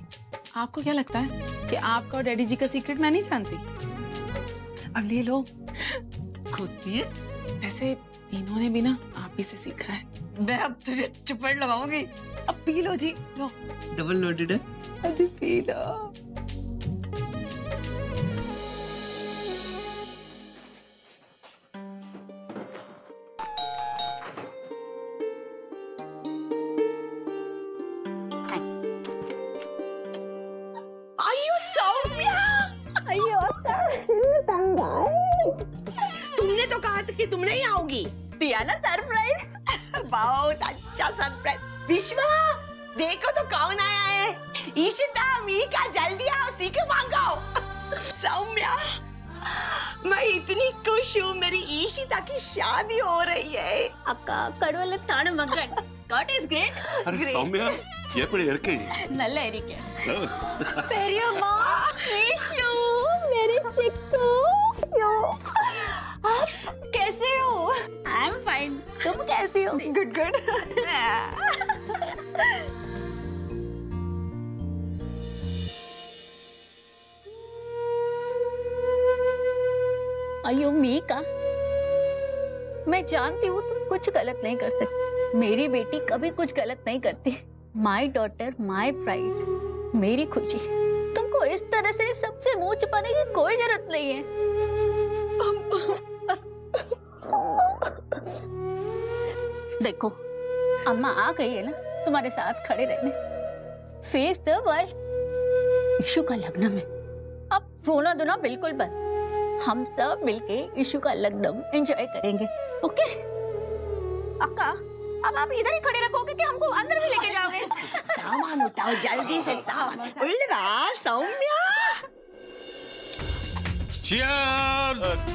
आपको क्या लगता है कि आपका और डैडी जी का सीक्रेट मैं नहीं जानती? अब ले लो। खुद पिए? ऐसे इन्होंने भी ना आप ही से सीखा है। मैं अब तुझे चपेट लगाऊंगी। अब पी लो जी, लो। डबल लोडेड है। अभी पी लो। तुमने तो कहा था कि तुम नहीं आओगी। दिया ना सरप्राइज। बहुत अच्छा सरप्राइज। विश्वा, देखो तो कौन आया है। ईशिता, मीका, जल्दी आओ, सीख मांगो। सौम्या, मैं इतनी खुश हूँ, मेरी ईशिता की शादी हो रही है। अक्का कड़वले ताण मगन गॉड इज ग्रेट। अरे सौम्या எப்படி இருக்கு? நல்ல இருக்கே। பெரியம்மா ईशु मेरे चिक्कू आप कैसे हो? आई एम फाइन, तुम कैसी हो? Good good. अयो मीका, मैं जानती हूँ तुम कुछ गलत नहीं कर सकती। मेरी बेटी कभी कुछ गलत नहीं करती। माई डॉटर माई प्राइड, मेरी खुशी। तुमको इस तरह से सबसे मुंह छुपाने की कोई जरूरत नहीं है। देखो अम्मा आ गई है ना तुम्हारे साथ खड़े रहने। Face the world. ईशु का लग्न में अब रोना धोना बिल्कुल बंद। हम सब मिलके ईशु का लग्न एंजॉय करेंगे। ओके अक्का, अब आप इधर ही खड़े रखोगे कि हमको अंदर भी लेके जाओगे? सामान उठाओ जल्दी से, सामान। उल्लरा सौम्या। चीयर्स।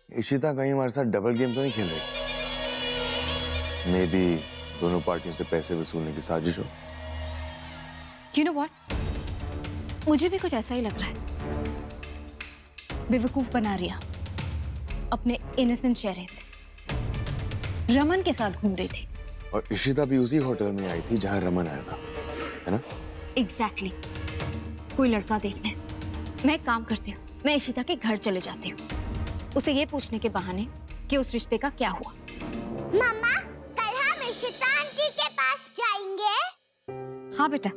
इशिता कहीं हमारे साथ डबल गेम तो नहीं खेल रही? मे बी दोनों पार्टियों से पैसे वसूलने की साजिश हो। You know what? मुझे भी कुछ ऐसा ही लग रहा है। बेवकूफ बना रिया अपने इनोसेंट चेहरे से रमन के साथ घूम रही थी। और इशिता भी उसी होटल में आई थी जहां रमन आया था, है ना? एग्जैक्टली। कोई लड़का देखने। मैं एक काम करती हूँ, मैं इशिता के घर चले जाती हूँ, उसे ये पूछने के बहाने कि उस रिश्ते का क्या हुआ। मम्मा, कल हम इशिता आंटी के पास जाएंगे। हाँ बेटा।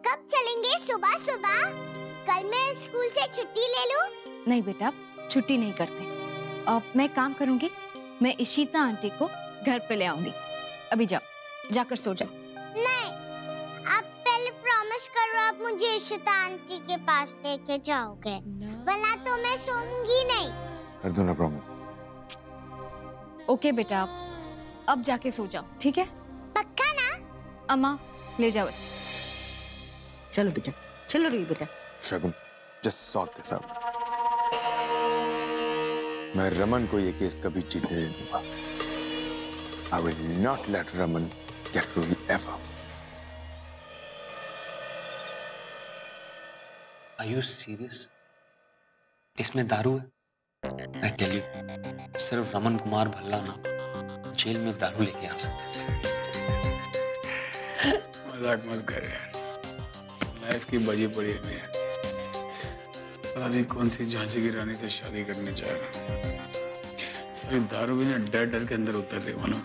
कब चलेंगे? सुबह सुबह? कल मैं स्कूल से छुट्टी ले लूं? नहीं बेटा, छुट्टी नहीं करते। अब मैं काम करूंगी, मैं इशिता आंटी को घर पे ले आऊंगी। अभी जाओ, जाकर सो जाओ। नहीं, आप पहले प्रॉमिस करो आप मुझे इशिता आंटी के पास लेके जाओगे, वरना तो मैं सोऊंगी नहीं। कर दो ना प्रॉमिस। ओके बेटा, अब जाके सो जाओ, ठीक है? पक्का ना? अम्मा ले जाओ इसे। चलो बेटा, चलो रही बेटा। शगुन, just sort this out. मैं रमन को ये केस कभी जीतने नहीं दूंगा। I will not let Raman get Ruhi ever. Are you serious? इसमें दारू है? I tell you, सिर्फ रमन कुमार भल्ला ना जेल में दारू लेके आ सकते। मजाक मत कर यार, लाइफ की बजी पड़ी है। मैं पता नहीं कौन सी झांसी की रानी से शादी करने जा रहा हूँ। सारी दारू भी ना डर डर के अंदर उतर रही, मानो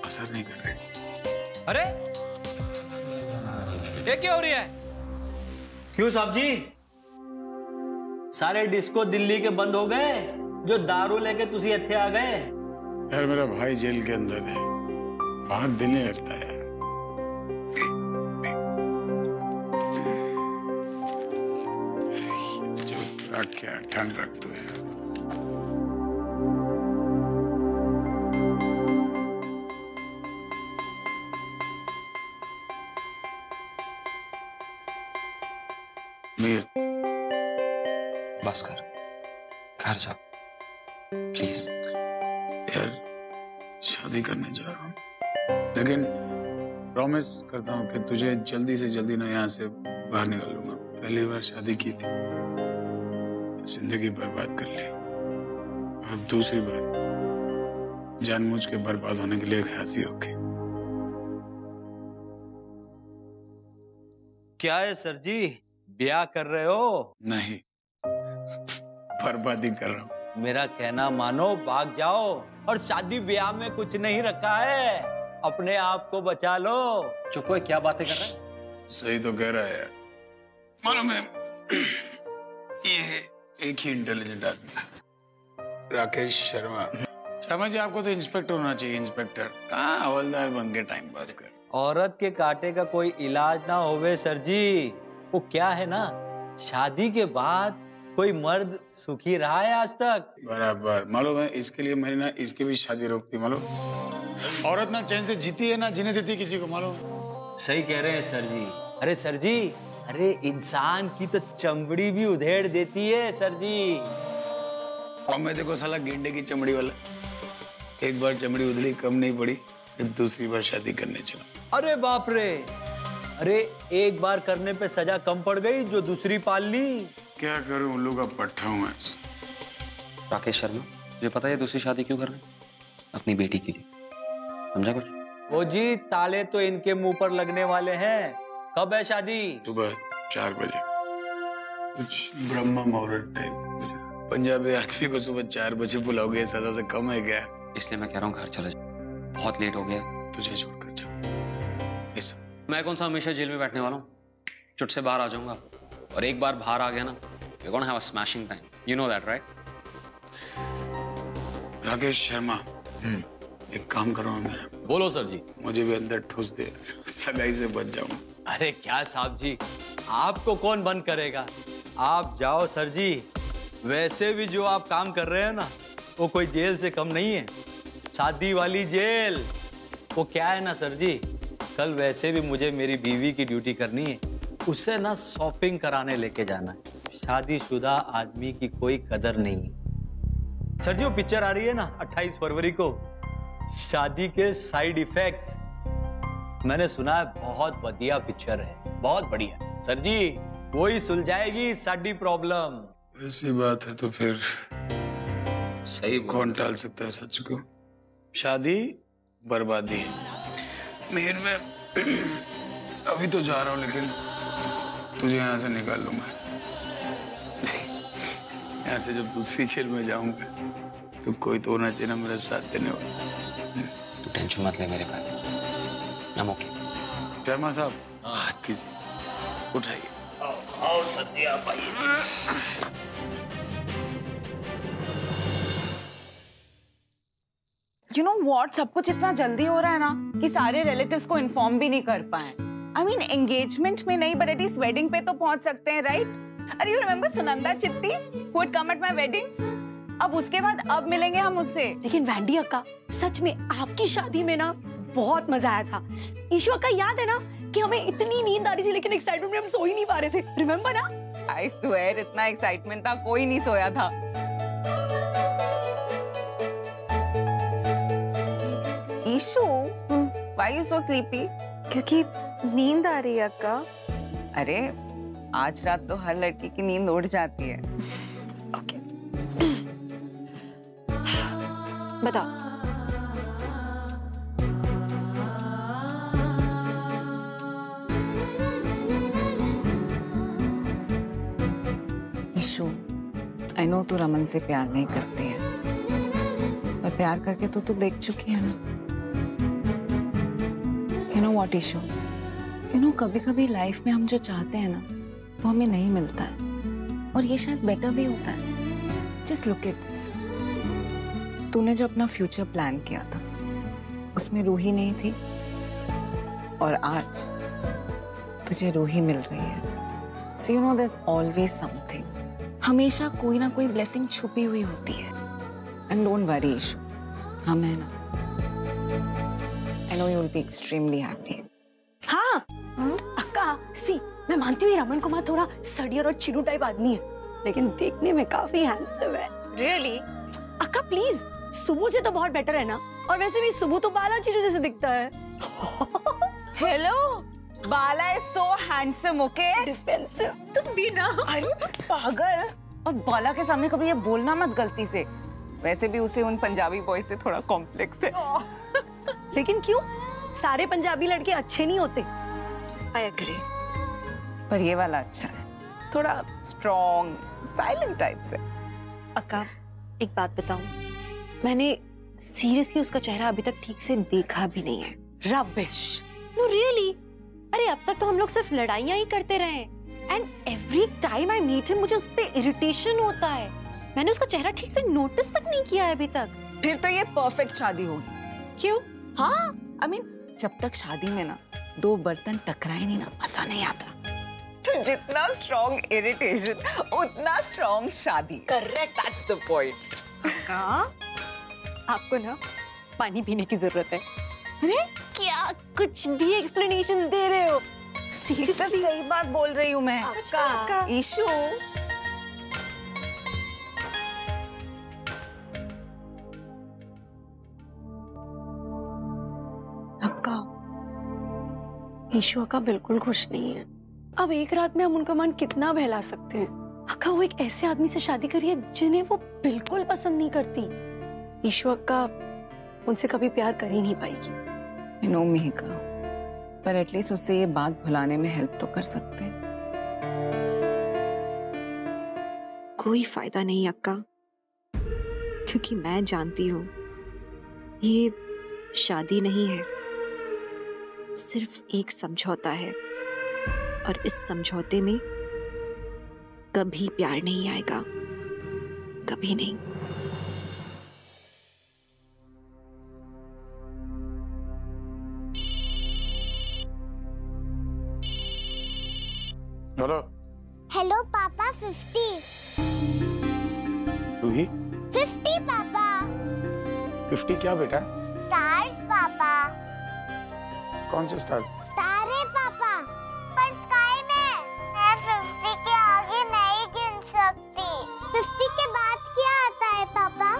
असर नहीं कर रही। अरे ये क्या हो रही है? क्यों साहब जी? सारे डिस्को दिल्ली के बंद हो गए जो दारू लेके तुसी इत्थे आ गए। यार मेरा भाई जेल के अंदर है, बाहर दिल नहीं लगता है। जो रख क्या ठंड रख तो है। मीर बस कर, घर जा प्लीज। यार शादी करने जा रहा हूँ, लेकिन प्रॉमिस करता हूँ कि तुझे जल्दी से जल्दी ना यहाँ से बाहर निकालूंगा। पहली बार शादी की थी, जिंदगी बर्बाद कर ली, और दूसरी बार जानबूझ के बर्बाद होने के लिए एक हंसी होगी। क्या है सर जी, ब्याह कर रहे हो? नहीं, बर्बादी कर रहा हूँ। मेरा कहना मानो, भाग जाओ और शादी ब्याह में कुछ नहीं रखा है, अपने आप को बचा लो। चुप हो, क्या बातें कर रहा है? सही तो कह रहा है यार। मालूम है, ये एक ही इंटेलिजेंट आदमी है, राकेश शर्मा। शर्मा जी, आपको तो इंस्पेक्टर होना चाहिए, इंस्पेक्टर। कहाँ हवलदार बन के टाइम पास कर। औरत के कांटे का कोई इलाज ना होवे सर जी। वो क्या है ना, शादी के बाद कोई मर्द सुखी रहा है आज तक? बराबर। मालूम है, इसके लिए मैंने ना इसकी भी शादी रोकती। मालूम, औरत ना चैन से जीती है ना जीने देती किसी को। मालूम, सही कह रहे हैं सर जी। अरे सर जी, अरे इंसान की तो चमड़ी भी उधेड़ देती है सर जी। और मैं देखो साला गेंडे की चमड़ी वाला, एक बार चमड़ी उधड़ी कम नहीं पड़ी, फिर दूसरी बार शादी करने चला। अरे बाप रे, अरे एक बार करने पे सजा कम पड़ गई जो दूसरी पाल ली। क्या करूं, उल्लू का पट्टा हूं मैं। राकेश शर्मा, तुझे पता है दूसरी शादी क्यों कर रहे हैं? अपनी बेटी के लिए, समझा कुछ? ओ जी, ताले तो इनके मुंह पर लगने वाले हैं। कब है शादी? सुबह 4 बजे। कुछ ब्रह्म मुहूर्त टाइम। पंजाबी आदमी को सुबह 4 बजे बुलाओगे, सजा से कम है क्या? इसलिए मैं कह रहा हूँ घर चला जा, बहुत लेट हो गया। तुझे छोड़कर जा। मैं कौन सा हमेशा जेल में बैठने वाला हूँ, चुट से बाहर आ जाऊंगा। और एक बार बाहर आ गया ना, we're gonna have a smashing time. You know that, right? Rakesh Sharma, एक काम करो मेरा। बोलो सर जी। मुझे भी अंदर ठूस दे, सगाई से बच जाऊं। अरे क्या साहब जी, आपको कौन बंद करेगा? आप जाओ सर जी। वैसे भी जो आप काम कर रहे हैं ना, वो कोई जेल से कम नहीं है, शादी वाली जेल। वो क्या है ना सर जी, कल वैसे भी मुझे मेरी बीवी की ड्यूटी करनी है, उससे ना शॉपिंग कराने लेके जाना है। शादीशुदा आदमी की कोई कदर नहीं है सर जी। वो पिक्चर आ रही है ना 28 फरवरी को, शादी के साइड इफेक्ट्स। मैंने सुना है बहुत बढ़िया पिक्चर है, बहुत बढ़िया सर जी। वही सुलझाएगी साडी प्रॉब्लम। ऐसी बात है तो फिर सही कौन टाल सकता है सच को? शादी बर्बादी है। मीर मैं अभी तो जा रहा हूँ, लेकिन तुझे यहाँ से निकाल लूंगा। यहाँ से जब दूसरी जेल में जाऊंगा तो कोई तो होना चाहिए ना मेरा साथ देने वाला। तू टेंशन मत ले मेरे भाई, I'm okay। शर्मा साहब, हाथ दीजिए, उठाइए। आओ सत्या भाई। You know what? सब कुछ इतना जल्दी हो रहा है ना कि सारे रिलेटिव्स को इन्फॉर्म भी नहीं कर पाए। I mean, एंगेजमेंट में नहीं, बट एटलीस्ट वेडिंग पे तो पहुंच सकते हैं, राइट? अरे यू रिमेम्बर सुनंदा चित्ती who would come at my wedding? अब उसके बाद अब मिलेंगे हम उससे। लेकिन वैंडी अक्का, सच में आपकी शादी में ना बहुत मजा आया था। ईशु अक्का, याद है ना कि हमें इतनी नींद आ रही थी, लेकिन एक्साइटमेंट में हम सो ही नहीं पा रहे थे, रिमेम्बर ना? I swear, इतना एक्साइटमेंट था, कोई नहीं सोया था। Ishu, why you so sleepy? क्योंकि नींद आ रही है अक्का। अरे आज रात तो हर लड़की की नींद उड़ जाती है। ओके, बता। ईशु, आई नो तू रमन से प्यार नहीं करती है, पर प्यार करके तो तू देख चुकी है ना। You know what, Ishu? You know, कभी-कभी लाइफ में हम जो चाहते हैं ना, वो हमें नहीं मिलता है, और ये शायद बेटर भी होता है। Just look at this. तूने जो अपना फ्यूचर प्लान किया था, उसमें रूही नहीं थी, और आज तुझे रूही मिल रही है। So you know, there's always something. हमेशा कोई ना कोई ब्लेसिंग छुपी हुई होती है। And don't worry, ईशु, हम हैं ना। I know you'll be extremely happy. हाँ, अक्का, सी, मैं मानती हूँ रमन कुमार थोड़ा सडियर और चिरू टाइप आदमी है, लेकिन देखने में काफी हैंडसम है। Really? अक्का प्लीज, सुबह से तो बहुत बेटर है ना, और वैसे भी सुबह तो बाला चिरू जैसे दिखता है। Hello, Bala is so handsome, okay? Defensive, तुम भी ना। अरे पागल, और बाला के सामने कभी ये बोलना मत गलती से। वैसे भी उसे उन पंजाबी बॉय से थोड़ा कॉम्प्लेक्स है। लेकिन क्यों? सारे पंजाबी लड़के अच्छे नहीं होते। I agree. पर ये वाला अच्छा है, थोड़ा स्ट्रॉन्ग साइलेंट टाइप से। अक्का एक बात बताऊं, मैंने सीरियसली उसका चेहरा अभी तक ठीक से देखा भी नहीं है। रबिश। नो रियली, अरे अब तक तो हम लोग सिर्फ लड़ाइयां ही करते रहे and every time I meet him मुझे उस पे इरिटेशन होता है। मैंने उसका चेहरा ठीक से नोटिस तक नहीं किया है अभी तक। फिर तो ये परफेक्ट शादी होगी। क्यों? हाँ, I mean, जब तक शादी में ना दो बर्तन टकराए नहीं ना, मजा नहीं आता। तो जितना स्ट्रॉन्ग इरिटेशन उतना स्ट्रॉन्ग शादी। Correct, that's the point. आपको ना पानी पीने की जरूरत है। अरे क्या कुछ भी एक्सप्लेनेशंस दे रहे हो? सीरियसली सही बात बोल रही हूँ मैं। ईशू अक्का, ईशू अक्का बिल्कुल खुश नहीं है। अब एक रात में हम उनका मन कितना बहला सकते हैं? अक्का वो एक ऐसे आदमी से शादी करी है जिन्हें वो बिल्कुल पसंद नहीं करती। ईशू अक्का उनसे कभी प्यार कर ही नहीं पाएगी। नो मिहिका, पर एटलीस्ट उससे ये बात भुलाने में हेल्प तो कर सकते हैं। कोई फायदा नहीं अक्का, क्योंकि मैं जानती हूँ ये शादी नहीं है, सिर्फ एक समझौता है और इस समझौते में कभी प्यार नहीं आएगा, कभी नहीं। हेलो। हेलो पापा, 50। रूही? 50 पापा। 50 क्या बेटा? स्टार्स पापा। कौन से स्टार्स? तारे पापा। पर स्काई में मैं 50 के आगे नहीं गिन सकती। 50 के बाद क्या आता है पापा?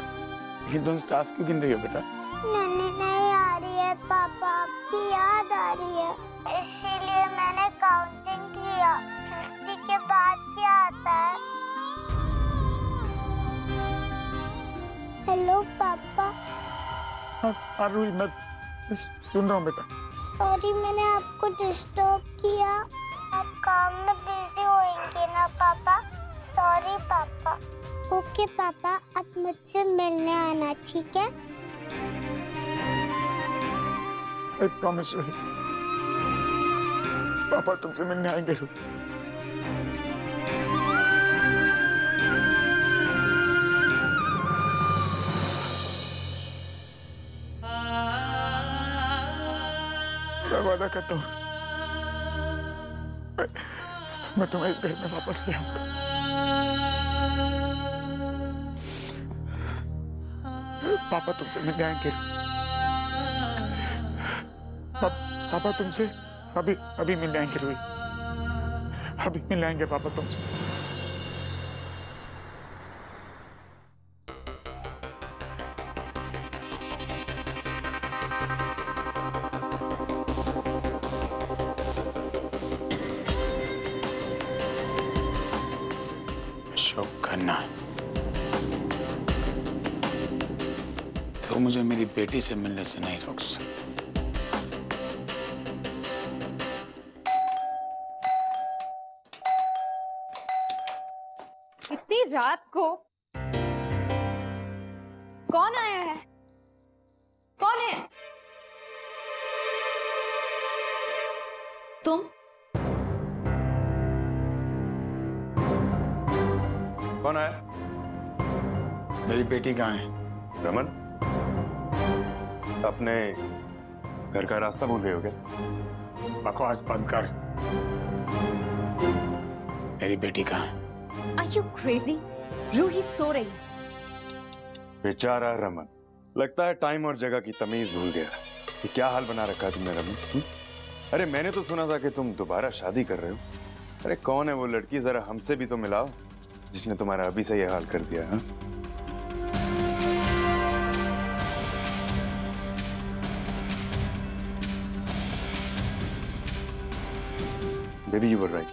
लेकिन तुम स्टार्स क्यों गिन रही हो बेटा? नन्ही नहीं आ रही है पापा, आपकी याद आ रही है, इसीलिए मैंने काउंटिंग किया। 50 के बाद क्या आता है? हेलो पापा। हाँ रूही, मैं सुन रहा हूँ बेटा। सॉरी मैंने आपको डिस्टर्ब किया। आप काम में बिजी होंगे ना पापा? सॉरी पापा। ओके पापा, आप मुझसे मिलने आना, ठीक है? आई प्रॉमिस रूही, पापा तुमसे मिलने आएंगे रूही। मैं वादा करता हूँ मैं तुम्हें इस घर में वापस ले आऊंगा। पापा तुमसे मिलने आएंगे। पापा तुमसे अभी मिलने आएंगे रूही, अभी मिलने आएंगे पापा तुमसे। खन्ना, तो मुझे मेरी बेटी से मिलने से नहीं रोक सकते। इतनी रात को कौन आया है? कौन है? तुम? कौन है? मेरी बेटी कहाँ है? रमन, अपने घर का रास्ता भूल गए हो क्या? बकवास बंद कर। मेरी बेटी कहाँ है? Are you crazy? रूही सो रही। बेचारा रमन, लगता है टाइम और जगह की तमीज भूल गया। ये क्या हाल बना रखा है तुमने रमन? अरे मैंने तो सुना था कि तुम दोबारा शादी कर रहे हो। अरे कौन है वो लड़की, जरा हमसे भी तो मिलाओ, जिसने तुम्हारा अभी से ये हाल कर दिया। हाँ, बेबी यू वर राइट,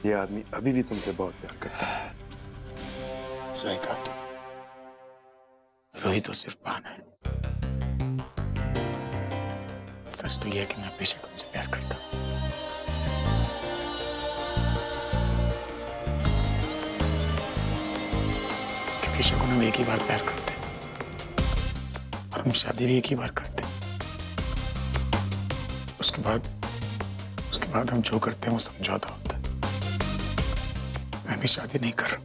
ये आदमी अभी भी तुमसे बहुत प्यार करता है। सही कहा तुम। रोहित तो सिर्फ बहाना है। सच तो यह है कि मैं बेशक उनसे प्यार करता हूँ। कि शगुन हम एक ही बार प्यार करते और हम शादी भी एक ही बार करते। उसके बाद हम जो करते हैं वो समझौता होता है। मैं भी शादी नहीं कर रहा,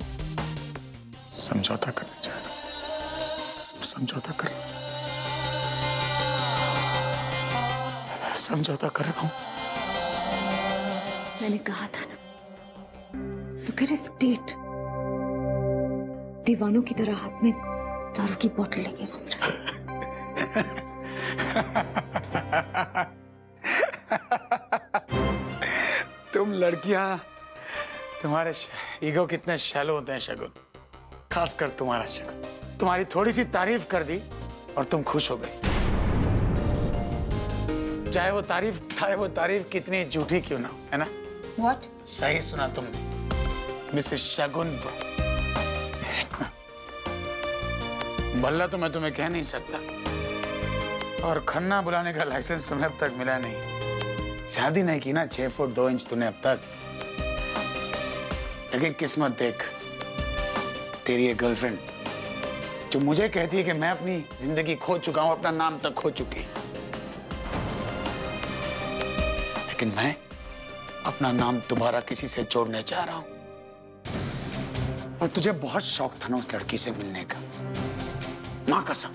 समझौता करने जा रहा हूं। समझौता कर रहा हूं। मैंने कहा था ना, look at his state. दीवानों की तरह हाथ में दारू की बोतल लेके घूम रहा है। तुम लड़कियां, तुम्हारे ईगो कितने शैलो होते हैं शगुन, खासकर तुम्हारा शगुन। तुम्हारी थोड़ी सी तारीफ कर दी और तुम खुश हो गई, चाहे वो तारीफ कितनी झूठी क्यों ना हो, है ना? What? सही सुना तुमने, मिसेस शगुन। भल्ला तो मैं तुम्हें कह नहीं सकता, और खन्ना बुलाने का लाइसेंस तुम्हें अब तक मिला नहीं। शादी नहीं की ना 6 फुट 2 इंच तूने अब तक, लेकिन किस्मत देख, तेरी एक गर्लफ्रेंड जो मुझे कहती है कि मैं अपनी जिंदगी खो चुका हूं, अपना नाम तक खो चुकी, लेकिन मैं अपना नाम दोबारा किसी से जोड़ने जा रहा हूं। और तुझे बहुत शौक था ना उस लड़की से मिलने का। मां कसम,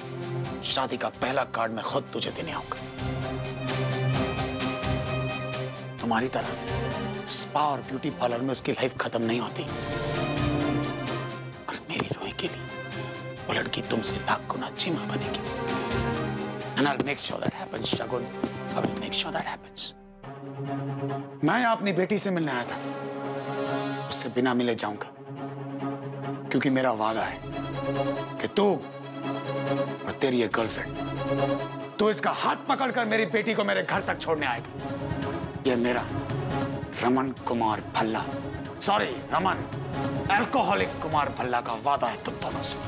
शादी का पहला कार्ड मैं खुद तुझे देने आऊंगा। तुम्हारी तरह स्पा और ब्यूटी पार्लर में उसकी लाइफ खत्म नहीं होती, और मेरी रूही के लिए वो लड़की तुमसे लाख गुना अच्छी मां बनेगी। And I'll make sure that happens, Shagun. I will make sure that happens. मैं अपनी बेटी से मिलने आया था, उससे बिना मिले जाऊंगा, क्योंकि मेरा वादा है कि तू और तेरी एक गर्लफ्रेंड, तो इसका हाथ पकड़कर मेरी बेटी को मेरे घर तक छोड़ने आएगा। ये मेरा रमन कुमार भल्ला, सॉरी रमन अल्कोहलिक कुमार भल्ला का वादा है तुम दोनों से।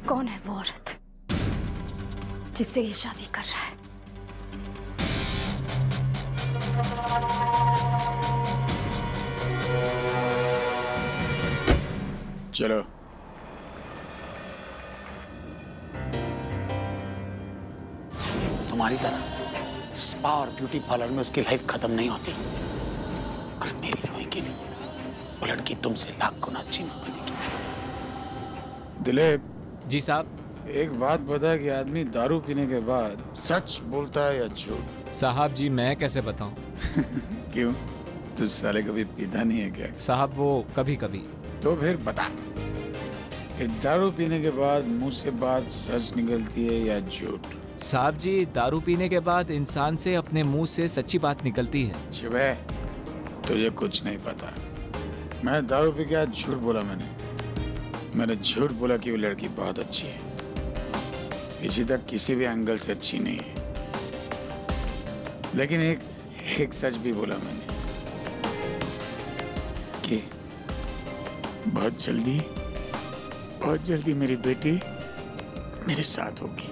कौन है वो औरत जिससे ये शादी कर रहा है? चलो तुम्हारी तरह स्पा और ब्यूटी पार्लर में उसकी लाइफ खत्म नहीं होती, और मेरी रूही के लिए वो लड़की तुमसे लाख गुना अच्छी मां बनेगी। दिलीप जी साहब, एक बात बता कि आदमी दारू पीने के बाद सच बोलता है या झूठ? साहब जी मैं कैसे बताऊं? क्यों, तू साले कभी पीता नहीं है क्या? साहब वो कभी कभी। तो फिर बता कि दारू पीने के बाद मुंह से बात सच निकलती है या झूठ? साहब जी दारू पीने के बाद इंसान से अपने मुंह से सच्ची बात निकलती है। शिवे, तुझे कुछ नहीं पता। मैं दारू पी के आज झूठ बोला। मैंने झूठ बोला कि वो लड़की बहुत अच्छी है, इसी तक किसी भी एंगल से अच्छी नहीं है। लेकिन एक सच भी बोला मैंने कि बहुत जल्दी मेरी बेटी मेरे साथ होगी।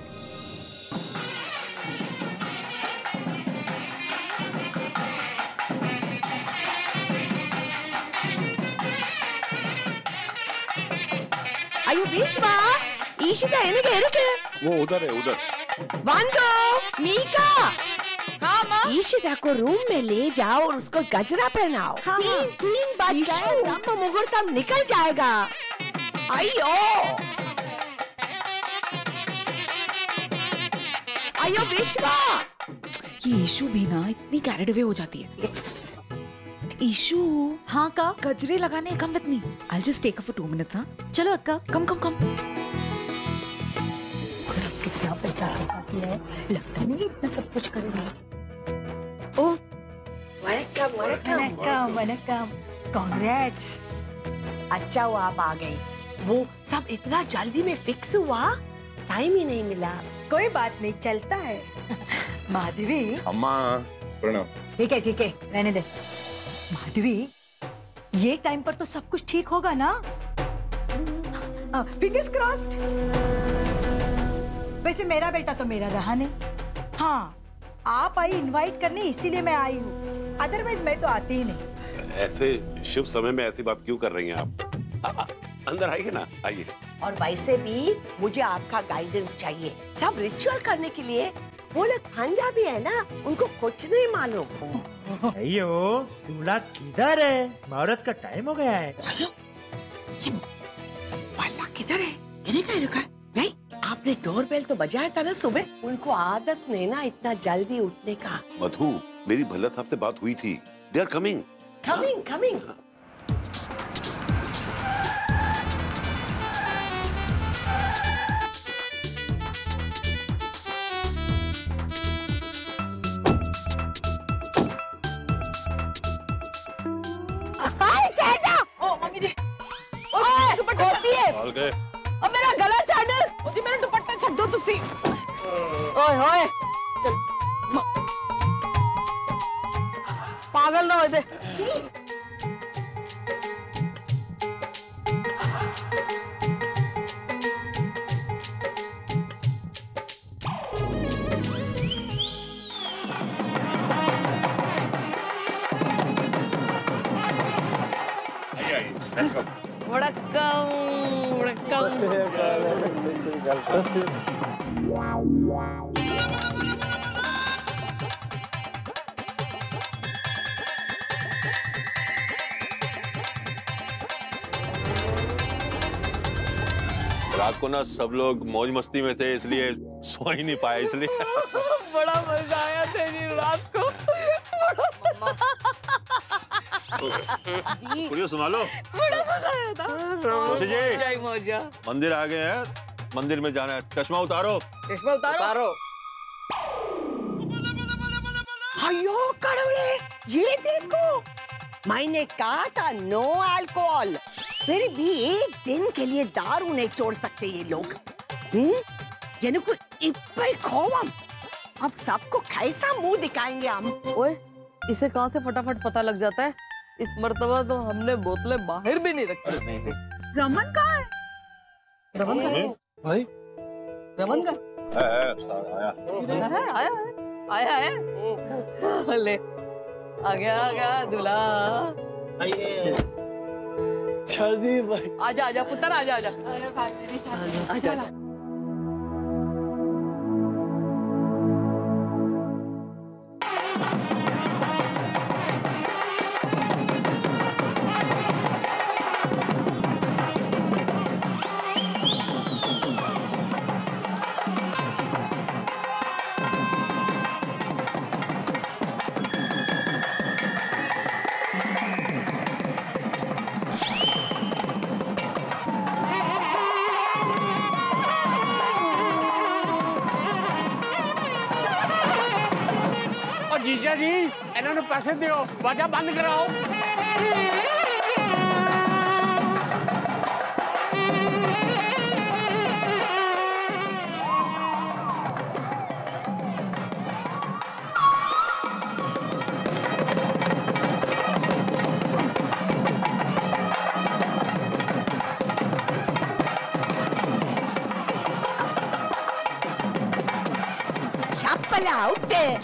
ಅಯ್ಯೋ ಭೀಷ್ಮ ಈಶಿತಾ ಎಲ್ಲಿಗೆ ಎದಕ್ಕೆ वो उधर है, उधर। बांधो मीका। हाँ माँ। ईशिता को रूम में ले जाओ और उसको गजरा पहनाओ। हाँ, 3 बज गए, ब्रह्म मुहूर्तम निकल जाएगा। अयो अयो विश्वा, ये ईशु भी ना इतनी कैरिड अवे हो जाती है। ईशु, हाँ का गजरे लगाने come with me. I'll just take her for 2 minutes, हाँ? चलो अक्का। कम। कितना पैसा है, लगता नहीं इतना सब कुछ करेंगे। ओह वनकम। कांग्रेट्स। अच्छा हुआ आप आ गई। वो सब इतना जल्दी में फिक्स हुआ, टाइम ही नहीं मिला। कोई बात नहीं, चलता है। माधवी। अम्मा प्रणाम। ठीक है रहने दे। माधवी, ये टाइम पर तो सब कुछ ठीक होगा ना? Fingers crossed. वैसे मेरा बेटा तो मेरा रहा नहीं। हाँ, आप आई इनवाइट करने, इसीलिए मैं आई हूँ, अदरवाइज मैं तो आती ही नहीं। ऐसे शुभ समय में ऐसी बात क्यों कर रही हैं आप? अंदर आइए ना, आइए। और वैसे भी मुझे आपका गाइडेंस चाहिए, सब रिचुअल करने के लिए। वो लोग पंजाबी है ना, उनको कुछ नहीं मालूम। अयो, दूल्हा किधर है? मुहूर्त का टाइम हो गया है। ये बाला किधर है? इन्हें कहीं रुका है? नहीं, आपने डोरबेल तो बजाया था ना सुबह। उनको आदत नहीं ना इतना जल्दी उठने का। मधु, मेरी भल्ला साहब से बात हुई थी। They are coming. Coming, coming. Mummy ji, dupatta अब मेरा गला छाड़। जी मेरा दुपट्टा छड्डो तुसी। ओए होए, चल पागल ना हो दे। रात को ना सब लोग मौज मस्ती में थे, इसलिए सो ही नहीं पाए, इसलिए। बड़ा मजा आया तेरी रात को। कुड़ियों संभालो। बड़ा मजा आया था। तुलसी जी, मौजा। मंदिर आ गए हैं, मंदिर में जाना है। चश्मा उतारो। चश्मा उतारो। अयो कड़वले, ये देखो, मैंने कहा था नो अल्कोहल, फिर भी एक दिन के लिए दारू नहीं छोड़ सकते ये लोग। को इप्पल खोवम, अब सबको कैसा मुंह दिखाएंगे हम? ओए, इसे कहाँ से फटाफट पता लग जाता है? इस मर्तबा तो हमने बोतलें बाहर भी नहीं रखी। रमन कहाँ है? रमन कहाँ है? भाई रमन का आया है। ले आ गया दूल्हा। शादी भाई, आजा आजा पुत्र, आजा आजा। अरे भाई मेरी शादी। आजा। जीजा जी, इन्होंने पैसे दियो, बाजा बंद कराओ।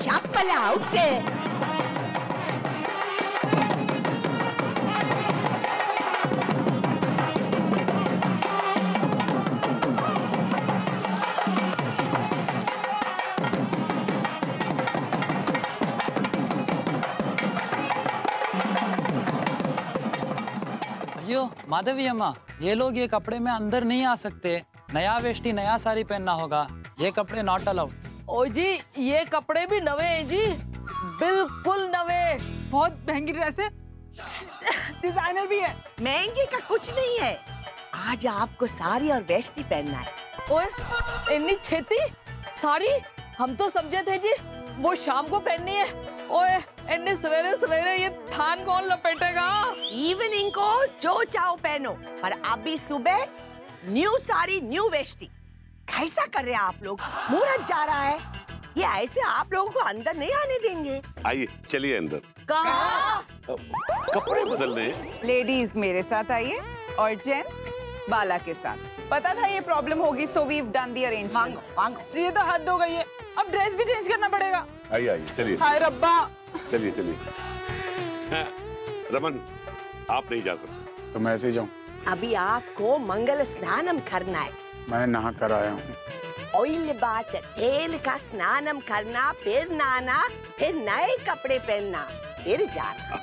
Chappal out. अयो माधवी अम्मा, ये लोग ये कपड़े में अंदर नहीं आ सकते। नया वेष्टी नया साड़ी पहनना होगा, ये कपड़े नॉट अलाउड। ओ जी, ये कपड़े भी नवे हैं जी, बिल्कुल नवे। बहुत महंगी ड्रेस है, डिजाइनर भी है। महंगी का कुछ नहीं है, आज आपको साड़ी और वेष्टी पहनना है। ओए, इतनी छेती साड़ी? हम तो समझे थे जी वो शाम को पहननी है। ओए, इतने सवेरे सवेरे ये थान कौन लपेटेगा? इवनिंग को जो चाहो पहनो, पर अभी सुबह न्यू साड़ी न्यू वेष्टी। कैसा कर रहे हैं आप लोग? मुहूर्त जा रहा है, ये ऐसे आप लोगों को अंदर नहीं आने देंगे। आइए, चलिए अंदर। कहाँ? कपड़े बदलने। लेडीज मेरे साथ आइए और जेंट्स बाला के साथ। पता था ये प्रॉब्लम होगी, so we have done the arrangement. ये तो हद हो गई है, अब ड्रेस भी चेंज करना पड़ेगा। आइए आइए, चलिए। हाय रब्बा। चलिए चलिए। रमन, आप नहीं जा सकते। तो मैं ऐसे ही जाऊं? अभी आपको मंगल स्नानम करना है। मैं नहा कर आया हूँ। ऑयल बात, तेल का स्नानम करना, फिर नहाना, फिर नए कपड़े पहनना, फिर जाना।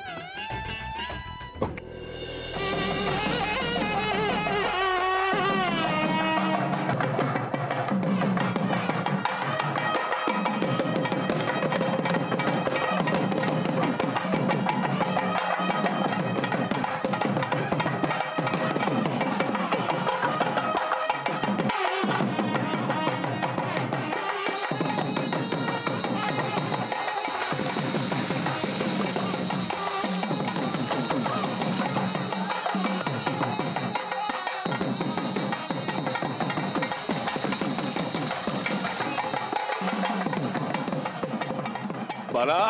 बाला,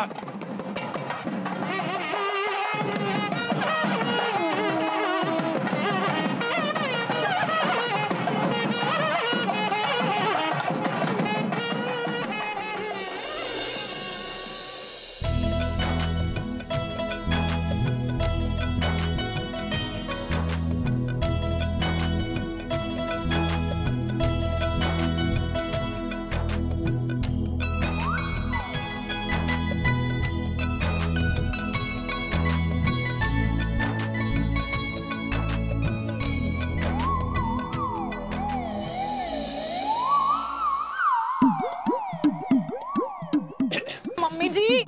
मम्मी जी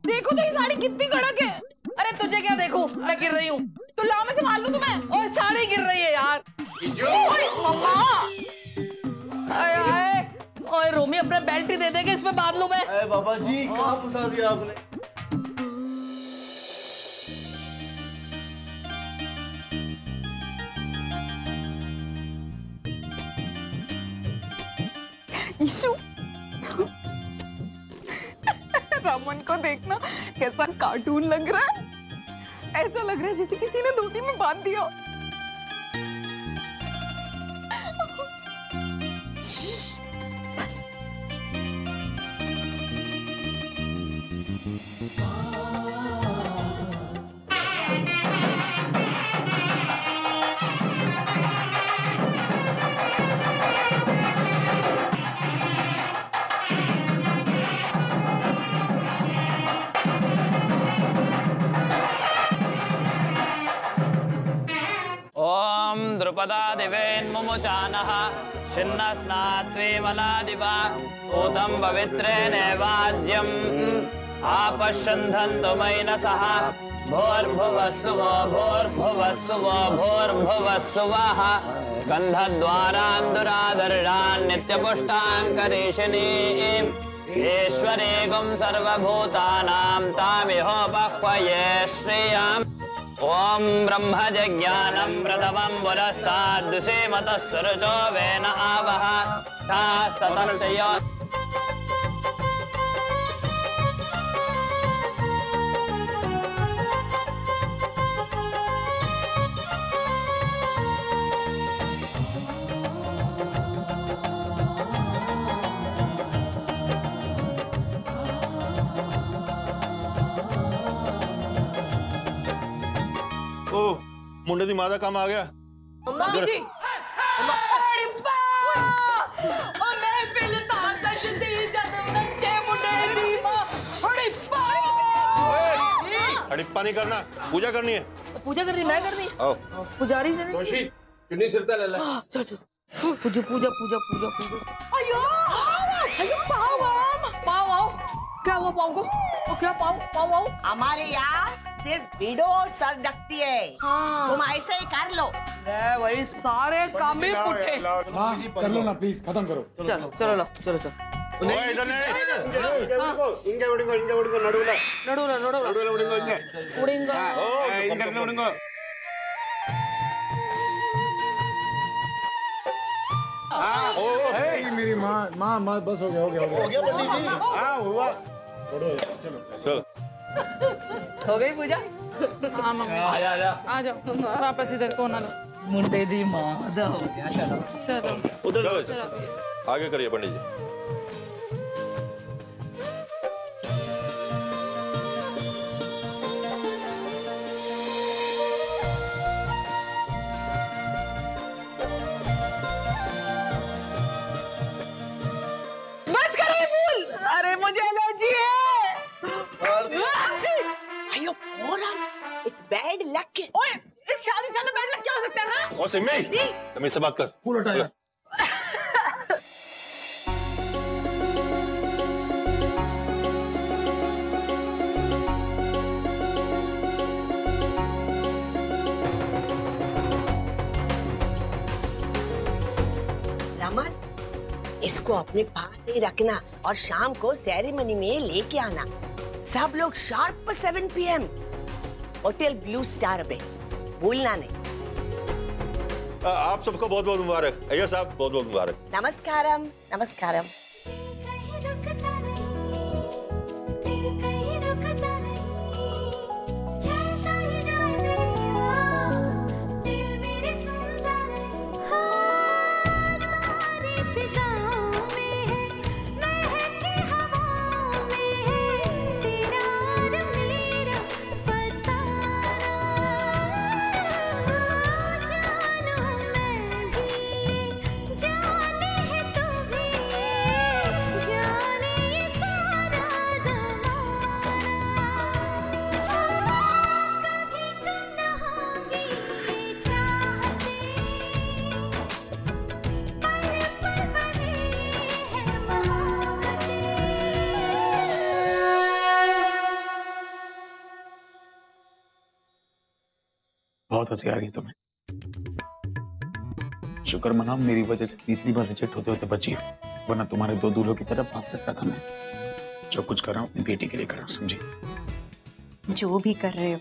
देखो तो ये साड़ी कितनी कड़क है। अरे तुझे क्या देखूं, मैं गिर रही हूँ। तो लाओ मैं संभाल लूं तुम्हें। ओए साड़ी गिर रही है यार। मम्मा, आए आए, ओए रोमी अपना बेल्ट ही दे देंगे, इसमें बांध लूं मैं। अरे बाबा जी, कहाँ फंसा दिया आपने? ईशु, रमन को देखना कैसा कार्टून लग रहा है। ऐसा लग रहा है जैसे किसी ने धोती में बांध दिया। बस। ओम द्रुपदा दिवेन्मुमुचानः छिन्नस्नात्वे मलादिवा ऊतं पवित्रेणैवाज्यम् आपश्यन्धन्तु मैनसः भोर्भुवस्सुवो भोर्भुवस्सुवो भोर्भुवस्सुवः गन्धद्वारान्दुरादर्शान् नित्यपुष्टाङ्करीशिनीम् ईश्वरेगुं सर्वभूतानां तामिहोपह्वये श्रियम्। ओम ब्रह्मजज्ञानं प्रथमं पुरस्ताद्दुषेमतः सुरुचो वेन आवह था सतस्य। मुंडे दी मादा काम आ गया। मम्मी जी, हड़प्पा नहीं करना, पूजा करनी है। पूजा करनी, मैं करनी। पुजारी से नहीं। कितनी सिरता ले ले। पूजा पूजा पूजा पूजा पूजा। अयो, अयो पाव आओ। क्या हुआ पाव को? ओ क्या पाव आओ? हमारे यहाँ सिर्फ भिड़ो और सर ढकती है। तुम ऐसे ही कर लो। वही सारे काम में पुट्ठे। हाँ, कर लो ना प्लीज, खत्म करो। चलो चलो लो, चलो चलो। इधर नहीं। इंगे उड़िंगो नडुला। नडुला उड़िंगो। उड़िंगो। मेरी माँ बस हो गया पंडित जी। हाँ हुआ। चलो। हो गई पूजा? हाँ मम्मी। आ जाओ वापस इधर कोना लो। मुंडे दी मादा हो गया। चलो चलो उधर आगे करिए पंडित जी। बस करो फूल। अरे मुझे एलर्जी है। It's bad luck. ओए, इस शादी से बैड लक क्या हो सकता है? हाँ? और सिम्मी, तुम इससे बात कर। फूल उठाया। रमन, इसको अपने पास ही रखना और शाम को सेरेमनी में लेके आना। सब लोग sharp 7 PM hotel blue star पे, भूलना नहीं। आप सबको बहुत बहुत मुबारक। अय्यर साहब बहुत बहुत मुबारक। नमस्कारम नमस्कारम। बहुत हंसी आ रही है तुम्हें। शुक्र मनाओ मेरी वजह से तीसरी बार रिजेक्ट होते होते बची, वरना तुम्हारे 2 दूल्हों की तरफ भाग सकता था मैं। जो कुछ कर रहा हूँ अपनी बेटी के लिए कर रहा हूँ, समझी? जो भी कर रहे हो,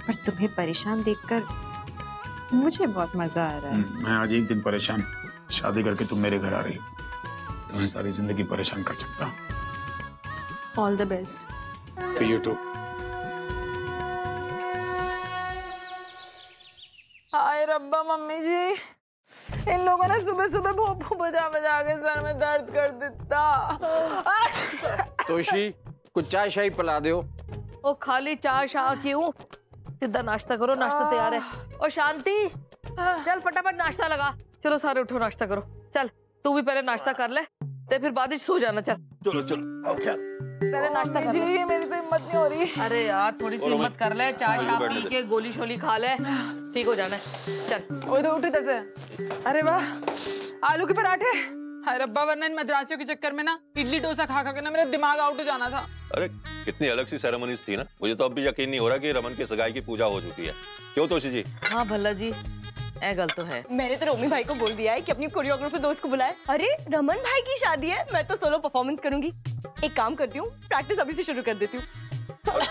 पर तुम्हें परेशान देखकर मुझे बहुत मजा आ रहा है। मैं आज एक दिन परेशान, शादी करके तुम मेरे घर आ रही हो, तुम्हें सारी जिंदगी परेशान कर सकता हूँ। All the best to you too. हाय रब्बा मम्मी जी, इन लोगों ने सुबह सुबह भोंपू बजा बजा के सर में दर्द कर देता। तोशी कुछ चाय शाय पिला दो। ओ खाली चाय शाह क्यों, सीधा नाश्ता करो, नाश्ता तैयार है। ओ शांति, चल फटाफट नाश्ता लगा। चलो सारे उठो, नाश्ता करो। चल तू भी पहले नाश्ता कर ले, ते फिर बाद में सो जाना। चल चलो चलो पहले नाश्ता कर ले। मेरी तो हिम्मत नहीं हो रही। अरे यार थोड़ी सी हिम्मत कर ले, चाय शाह पी के गोली शोली खा ले, ठीक हो जाना है। चल ओए तो उठी तैसे। अरे वाह, आलू के पराठे। हाय रब्बा, वरना इन मद्रासियों के चक्कर में ना इडली डोसा खा खा के ना मेरा दिमाग आउट हो जाना था। अरे कितनी अलग सी सेरेमनीज थी ना, मुझे तो अब भी यकीन नहीं हो रहा कि रमन की सगाई की पूजा हो चुकी है। क्यों तोशी जी? हाँ भल्ला जी, ए गल तो है। मैंने तो रोमी भाई को बोल दिया है कि अपनी कोरियोग्राफर दोस्त को बुलाए। अरे रमन भाई की शादी है, मैं तो सोलो परफॉर्मेंस करूंगी। एक काम करती हूँ, प्रैक्टिस अभी से शुरू कर देती हूँ।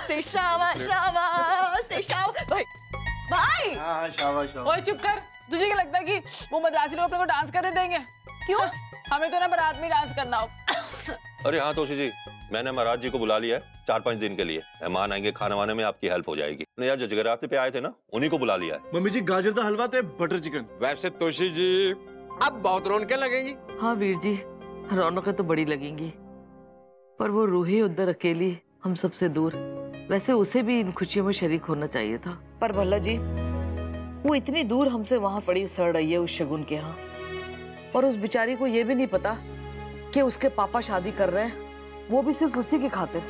से शाबाश शाबाश से शाबाश भाई भाई। हाँ शाबाश शाबाश। ओए चुप कर, तुझे क्या लगता है कि वो मद्रासी लोग अपने को डांस करने देंगे? क्यों? हमें तो ना बारात में डांस करना हो। अरे हाँ तोशी जी, मैंने महाराज जी को बुला लिया है 4-5 दिन के लिए। मेहमान आएंगे, खाना वाने में आपकी हेल्प हो जाएगी। यार जो जगराते पे आए थे ना, उन्हीं को बुला लिया है। मम्मी जी गाजर का हलवा थे, बटर चिकन। वैसे तोशी जी अब बहुत रौनकें लगेंगी। हाँ वीर जी, रौनकें तो बड़ी लगेंगी, पर वो रूही उधर अकेली, हम सबसे दूर। वैसे उसे भी इन खुशियों में शरीक होना चाहिए था, पर भल्ला जी वो इतनी दूर हमसे वहां पड़ी सड़ रही है उस शगुन के यहाँ, और उस बेचारी को ये भी नहीं पता कि उसके पापा शादी कर रहे हैं, वो भी सिर्फ उसी की खातिर।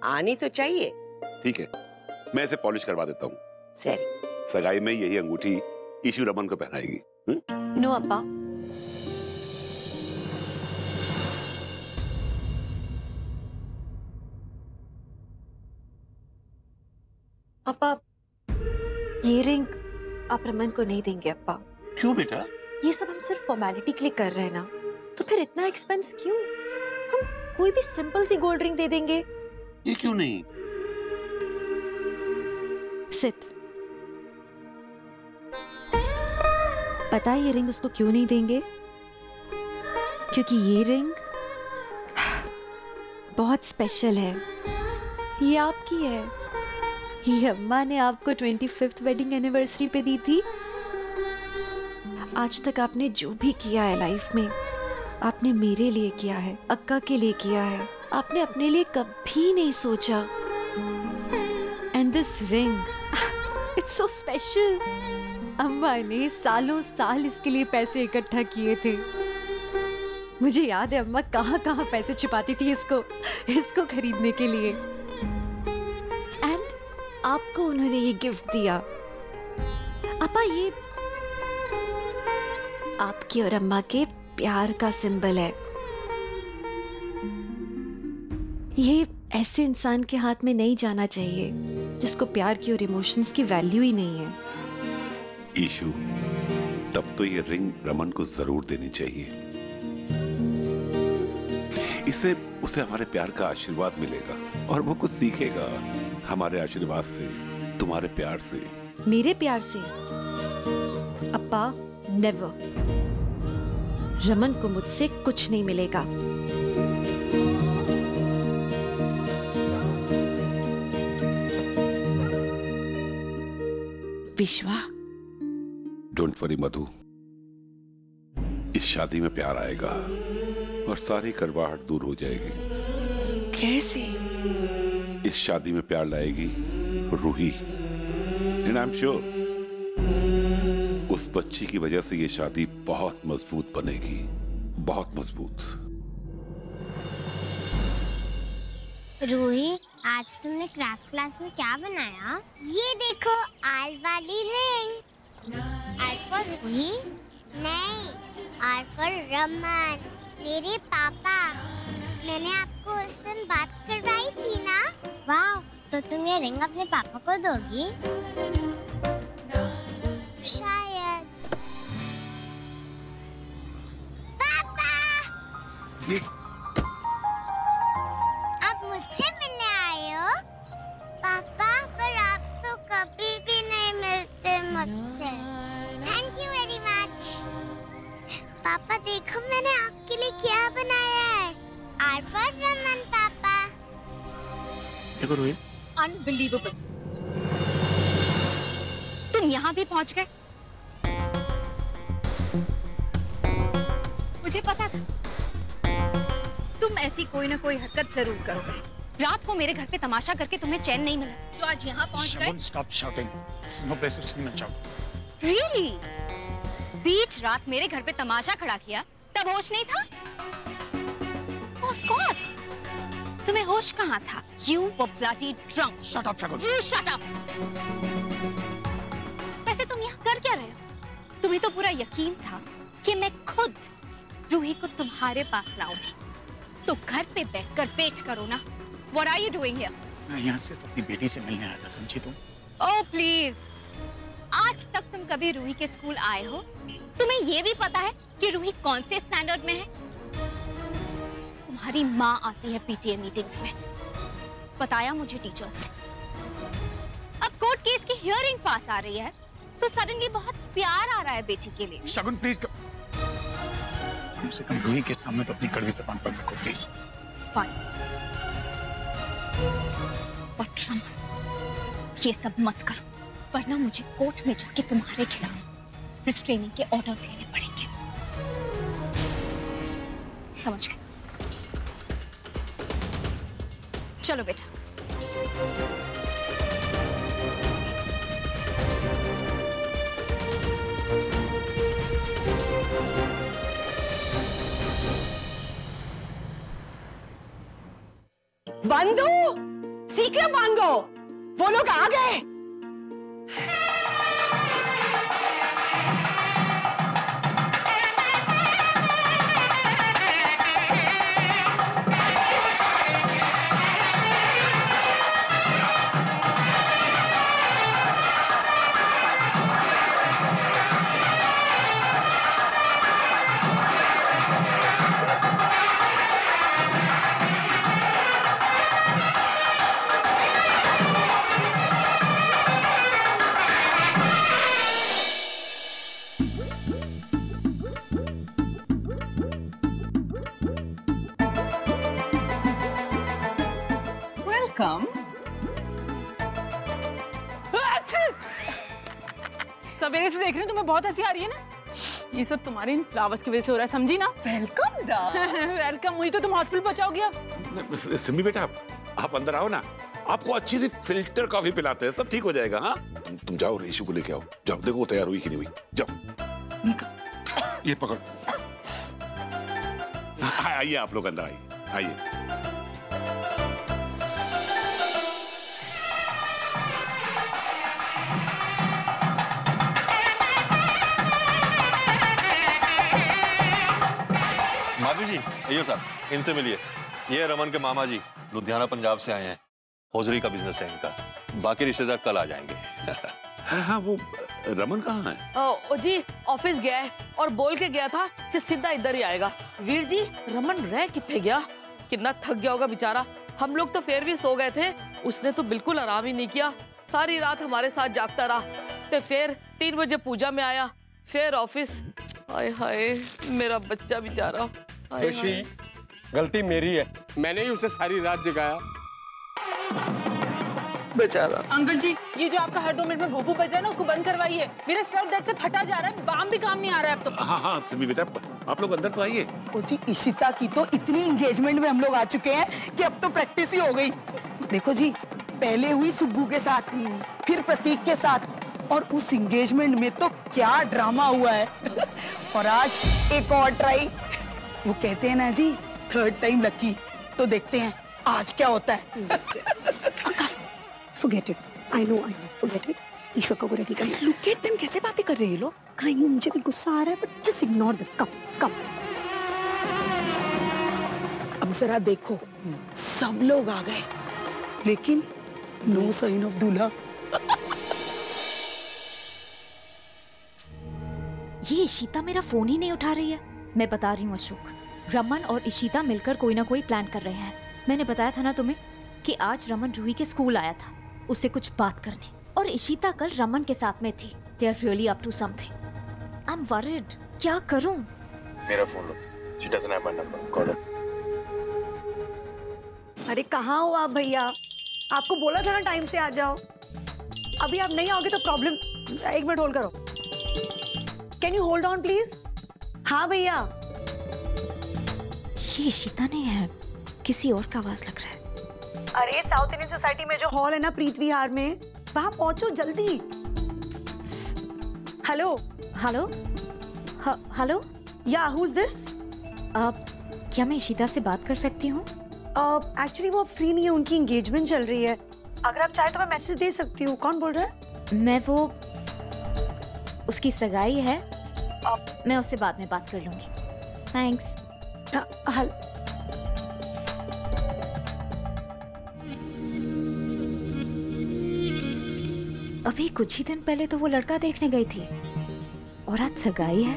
आनी तो चाहिए। ठीक है, मैं इसे पॉलिश करवा देता हूँ। सही। सगाई में यही अंगूठी ईशु रमन को पहनाएगी। नो अप्पा, अप्पा ये रिंग आप रमन को नहीं देंगे अप्पा। क्यों बेटा? ये सब हम सिर्फ फॉर्मेलिटी के लिए कर रहे हैं ना, तो फिर इतना एक्सपेंस क्यों? हम कोई भी सिंपल सी गोल्ड रिंग दे देंगे। ये क्यों नहीं? सिट। पता है ये रिंग उसको क्यों नहीं देंगे? क्योंकि ये रिंग बहुत स्पेशल है। ये आपकी है। ये अम्मा ने आपको 25th वेडिंग एनिवर्सरी पे दी थी। आज तक आपने जो भी किया है लाइफ में, आपने मेरे लिए किया है, अक्का के लिए किया है। आपने अपने लिए कभी नहीं सोचा। And this ring, it's so special. अम्मा ने सालों साल इसके लिए पैसे इकट्ठा किए थे। मुझे याद है अम्मा कहाँ कहाँ पैसे छिपाती थी इसको खरीदने के लिए। एंड आपको उन्होंने ये गिफ्ट दिया। अपा, ये आपकी और अम्मा के प्यार का सिंबल है। ये ऐसे इंसान के हाथ में नहीं जाना चाहिए जिसको प्यार की और इमोशंस की वैल्यू ही नहीं है। ईशु, तब तो ये रिंग रमन को जरूर देनी चाहिए। इससे उसे हमारे प्यार का आशीर्वाद मिलेगा और वो कुछ सीखेगा हमारे आशीर्वाद से, तुम्हारे प्यार से। मेरे प्यार से? अप्पा, नेवर। रमन को मुझसे कुछ नहीं मिलेगा। विश्वा, डोंट वरी मधु, इस शादी में प्यार आएगा और सारी करवाहट दूर हो जाएगी। कैसे? इस शादी में प्यार लाएगी Ruhi. And I am sure उस बच्ची की वजह से ये शादी बहुत मजबूत बनेगी, बहुत मजबूत। रूही, आज तुमने क्राफ्ट क्लास में क्या बनाया? ये देखो, आर वाली रिंग। Are for Ruhi? नहीं, आर फॉर रमन, मेरे पापा। मैंने आपको उस दिन बात करवाई थी ना? वाह, तो तुम ये रिंग अपने पापा को दोगी? शायद। पापा! आप मुझसे मिलने आए हो? पापा, पर आप तो कभी भी नहीं मिलते मुझसे। Thank you very much. पापा देखो, मैंने आपके लिए क्या बनाया है। आर फॉर रमन पापा। देखो रोहित, अनबिलीवेबल। तुम यहाँ भी पहुँच गए। मुझे पता था तुम ऐसी कोई ना कोई हरकत जरूर करोगे। रात को मेरे घर पे तमाशा करके तुम्हें चैन नहीं मिला, जो आज यहाँ पहुँच गए। Stop shouting. No place to sing and shout. Really? बीच रात मेरे घर पे तमाशा खड़ा किया, तब होश नहीं था? Of course. तुम्हें होश कहाँ था? You were bloody drunk. Shut up, Shagun. You shut up. वैसे तुम यहाँ कर क्या रहे हो? तुम्हें तो पूरा यकीन था कि मैं खुद रूही को तुम्हारे पास लाऊंगी। तो घर पे बैठकर वेट करो ना। What are you doing here? मैं यहाँ सिर्फ अपनी बेटी से मिलने आया था, समझी तुम? Oh please. आज तक तुम कभी रूही के स्कूल आए हो? तुम्हें ये भी पता है कि रूही कौन से स्टैंडर्ड में है? तुम्हारी माँ आती है पीटीए मीटिंग्स में, बताया मुझे टीचर्स ने। अब कोर्ट केस की हियरिंग पास आ रही है, तो सडनली बहुत प्यार आ रहा है बेटी के लिए। शगुन प्लीज, कम से कम रूही के सामने तो अपनी कड़वी ज़बान बंद रखो प्लीज। फाइन। बट रमन, ये सब मत करो, वरना मुझे कोर्ट में जाके तुम्हारे खिलाफ रिस्ट्रेनिंग के ऑर्डर्स लेने पड़ेंगे। समझ गए? चलो बेटा। बंधु, शीघ्र वांगो, वो लोग आ गए। सवेरे से देख रही हूँ, तुम्हें बहुत हंसी आ रही है ना। ये सब तुम्हारे इन फ्लावर्स की वजह से हो रहा है, समझी ना? Welcome welcome. मुझे तो तुम हॉस्पिटल पहुंचाओगी अब। सिमी बेटा आप अंदर आओ ना, आपको अच्छी सी फिल्टर कॉफी पिलाते हैं, सब ठीक हो जाएगा। हाँ तुम जाओ ईशू को लेके आओ, जाओ देखो वो तैयार हुई कि नहीं हुई, जाओ। ये पकड़। आइए आप लोग अंदर आइए, आइए। भाभी जी, अयो साहब, इनसे मिलिए। ये रमन के मामा जी, लुधियाना पंजाब से आए हैं। हौजरी का बिजनेस है इनका। बाकी रिश्तेदार कल आ जाएंगे। हाँ वो रमन कहाँ है? ओ जी ऑफिस गया है और बोल के गया था कि सीधा इधर ही आएगा। वीर जी रमन रह कितने गया, कितना थक गया होगा बेचारा। हम लोग तो फिर भी सो गए थे, उसने तो बिल्कुल आराम ही नहीं किया। सारी रात हमारे साथ जागता रहा, तो फिर 3 बजे पूजा में आया, फिर ऑफिस। हाय हाय मेरा बच्चा बेचारा। खुशी गलती मेरी है, मैंने ही उसे सारी रात जगाया बेचारा। अंकल जी, ये जो आपका हर 2 मिनट में भोपू बज रहा है ना, उसको बंद करवाइए। मेरा सर दर्द से फटा जा रहा है, बाम भी काम नहीं आ रहा है अब तो। हाँ सिमी बेटा आप लोग अंदर तो आइए। ओ जी, इशिता की तो इतनी एंगेजमेंट में हम लोग आ चुके हैं कि अब तो प्रैक्टिस ही हो गई। देखो जी, पहले हुई सुब्बू के साथ, फिर प्रतीक के साथ, और उस एंगेजमेंट में तो क्या ड्रामा हुआ है। और आज एक और ट्राई। वो कहते हैं ना जी, 3rd टाइम लकी। तो देखते हैं आज क्या होता है। Forget it. I know. Forget it. ईश्वर को रेडी कर। Look at them, कैसे बातें कर रहे हैं ये लोग। I know, मुझे भी गुस्सा आ रहा है, but just ignore them. Come. अब जरा देखो, सब लोग आ गए, लेकिन नो साइन ऑफ दूल्हा। ये इशिता मेरा फोन ही नहीं उठा रही है। मैं बता रही हूँ अशोक, रमन और इशिता मिलकर कोई ना कोई प्लान कर रहे हैं। मैंने बताया था ना तुम्हें कि आज रमन रूही के स्कूल आया था उससे कुछ बात करने, और इशिता कल रमन के साथ में थी। They are really up to something. I'm worried. क्या करूं? मेरा phone low. She doesn't have my number. Call her. अरे कहाँ हो आप भैया? आपको बोला था ना टाइम से आ जाओ। अभी आप नहीं आओगे तो प्रॉब्लम। 1 मिनट होल्ड करो। Can you hold on please? हाँ भैया। ये इशिता नहीं है, किसी और का आवाज लग रहा है। अरे साउथ इंडियन सोसाइटी में जो हॉल है ना प्रीत विहार में, वहां पहुंचो जल्दी। हेलो हेलो या हु इज दिस? क्या मैं इशिता से बात कर सकती हूँ? एक्चुअली वो फ्री नहीं है, उनकी एंगेजमेंट चल रही है। अगर आप चाहे तो मैं मैसेज दे सकती हूँ। कौन बोल रहा है? मैं वो, उसकी सगाई है, मैं उससे बाद में बात कर लूंगी। थैंक्स। अभी कुछ ही दिन पहले तो वो लड़का देखने गई थी, और आज सगाई है।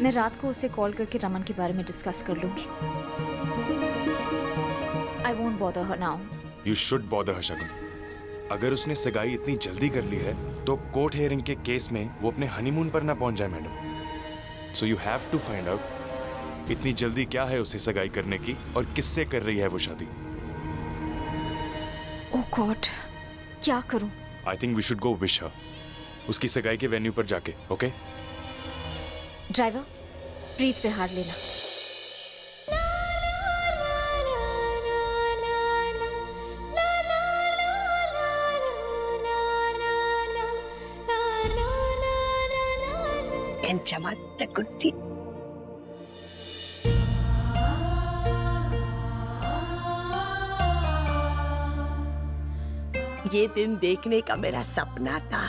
मैं रात को उसे कॉल करके रमन के बारे में डिस्कस कर लूंगी। I won't bother her now. You should bother her, शगुन। अगर उसने सगाई इतनी जल्दी कर ली है, तो कोर्ट हियरिंग के केस में वो अपने हनीमून पर ना पहुंच जाए madam. So you have to find out इतनी जल्दी क्या है उसे सगाई करने की, और किससे कर रही है वो शादी। Oh God, क्या करूं? I think we should go wish her. उसकी सगाई के वेन्यू पर जाके, ओके? ड्राइवर, प्रीत विहार लेना। गुड्डी ये दिन देखने का मेरा सपना था।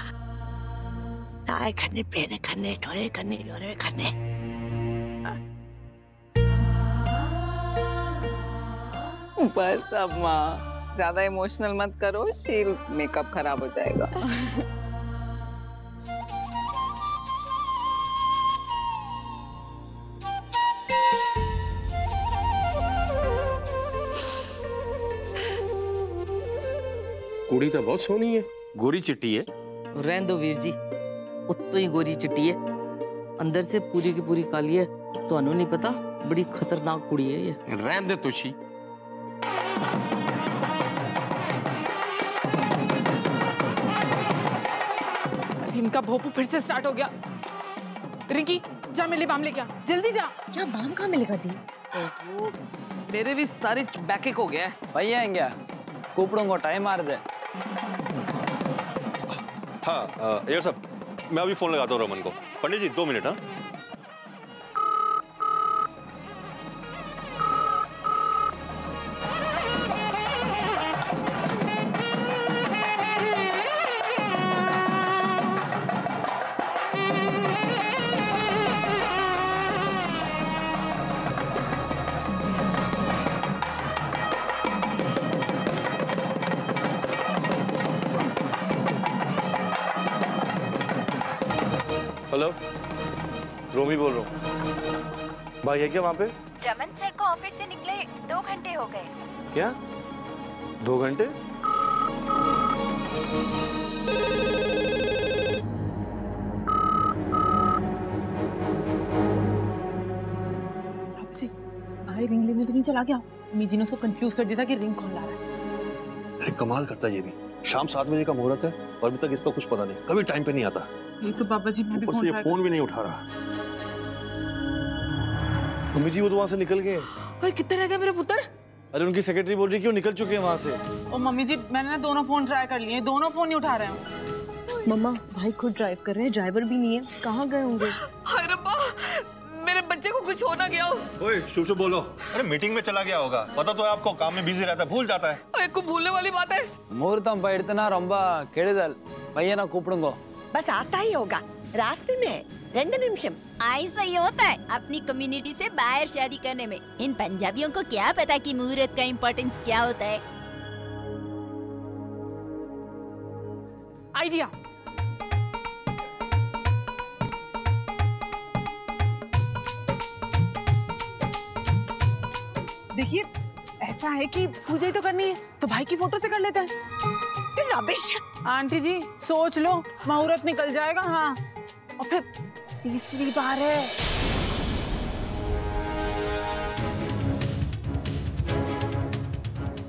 नाय खन्ने पहने खन्ने ठोरे खन्ने योरे खन्ने। बस अब माँ ज्यादा इमोशनल मत करो, शील मेकअप खराब हो जाएगा। कुड़ी तो बहुत सोहनी है, गोरी चिट्टी है। रहने दो वीर जी, उतो ही गोरी चिट्टी है, अंदर से पूरी की पूरी काली है। तो नहीं पता, बड़ी खतरनाक कुड़ी है ये। रहने दे तुशी। इनका भोपू फिर से स्टार्ट हो गया। रिंकी जा मेरे लिए बाम लेके आ, जल्दी जा। क्या बाम कहाँ मिलेगा दी? मेरे भी सारे बैकेक हो गया है। भैया क्या कुपड़ों को टाइम मार दे। हाँ यार साहब, मैं अभी फोन लगाता हूँ रमन को। पंडित जी 2 मिनट। हाँ हेलो, रोमी बोल रहा हूँ। भाई है क्या वहाँ पे? रमन सर को ऑफिस से निकले 2 घंटे हो गए। क्या 2 घंटे? भाई रिंग लेने तो नहीं चला गया? अम्मी जी ने उसको कंफ्यूज कर दिया था कि रिंग कौन ला रहा है। अरे कमाल करता है ये भी। शाम 7 बजे का मुहूर्त है और अभी तक इसका कुछ पता नहीं, कभी टाइम पे नहीं आता। ये तो पापा जी मैं भी फोन भी नहीं उठा रहा। मम्मी जी वो तो वहाँ से निकल गए। भाई कितने रह गए मेरे पुत्र? अरे उनकी सेक्रेटरी बोल रही है कि वो निकल चुके हैं वहाँ से। ओ मम्मी जी मैंने ना दोनों फोन ट्राई कर लिए, दोनों फोन नहीं उठा रहे हैं। मम्मा भाई खुद ड्राइव कर रहे हैं, ड्राइवर भी नहीं है, कहाँ गए होंगे? हाय रब्बा, मेरे बच्चे को कुछ हो ना गया हो। ओए शुभ शुभ बोलो। अरे मीटिंग में चला गया होगा, पता तो है आपको, काम में बिजी रहता है, भूल जाता है। ओए को भूलने वाली बात है। मुहूर्तम पड़तना रोंबा केड़िदल भैया ना कुपड़ूंगो। बस आता ही होगा, रास्ते में 2 निमिषम। ऐसा ही होता है अपनी कम्युनिटी से बाहर शादी करने में। इन पंजाबियों को क्या पता कि मुहूर्त का इम्पोर्टेंस क्या होता है। आइडिया। देखिए ऐसा है कि पूजा ही तो करनी है तो भाई की फोटो से कर लेते हैं। रबिश। आंटी जी सोच लो, मुहूर्त निकल जाएगा। हाँ और फिर तीसरी बार है।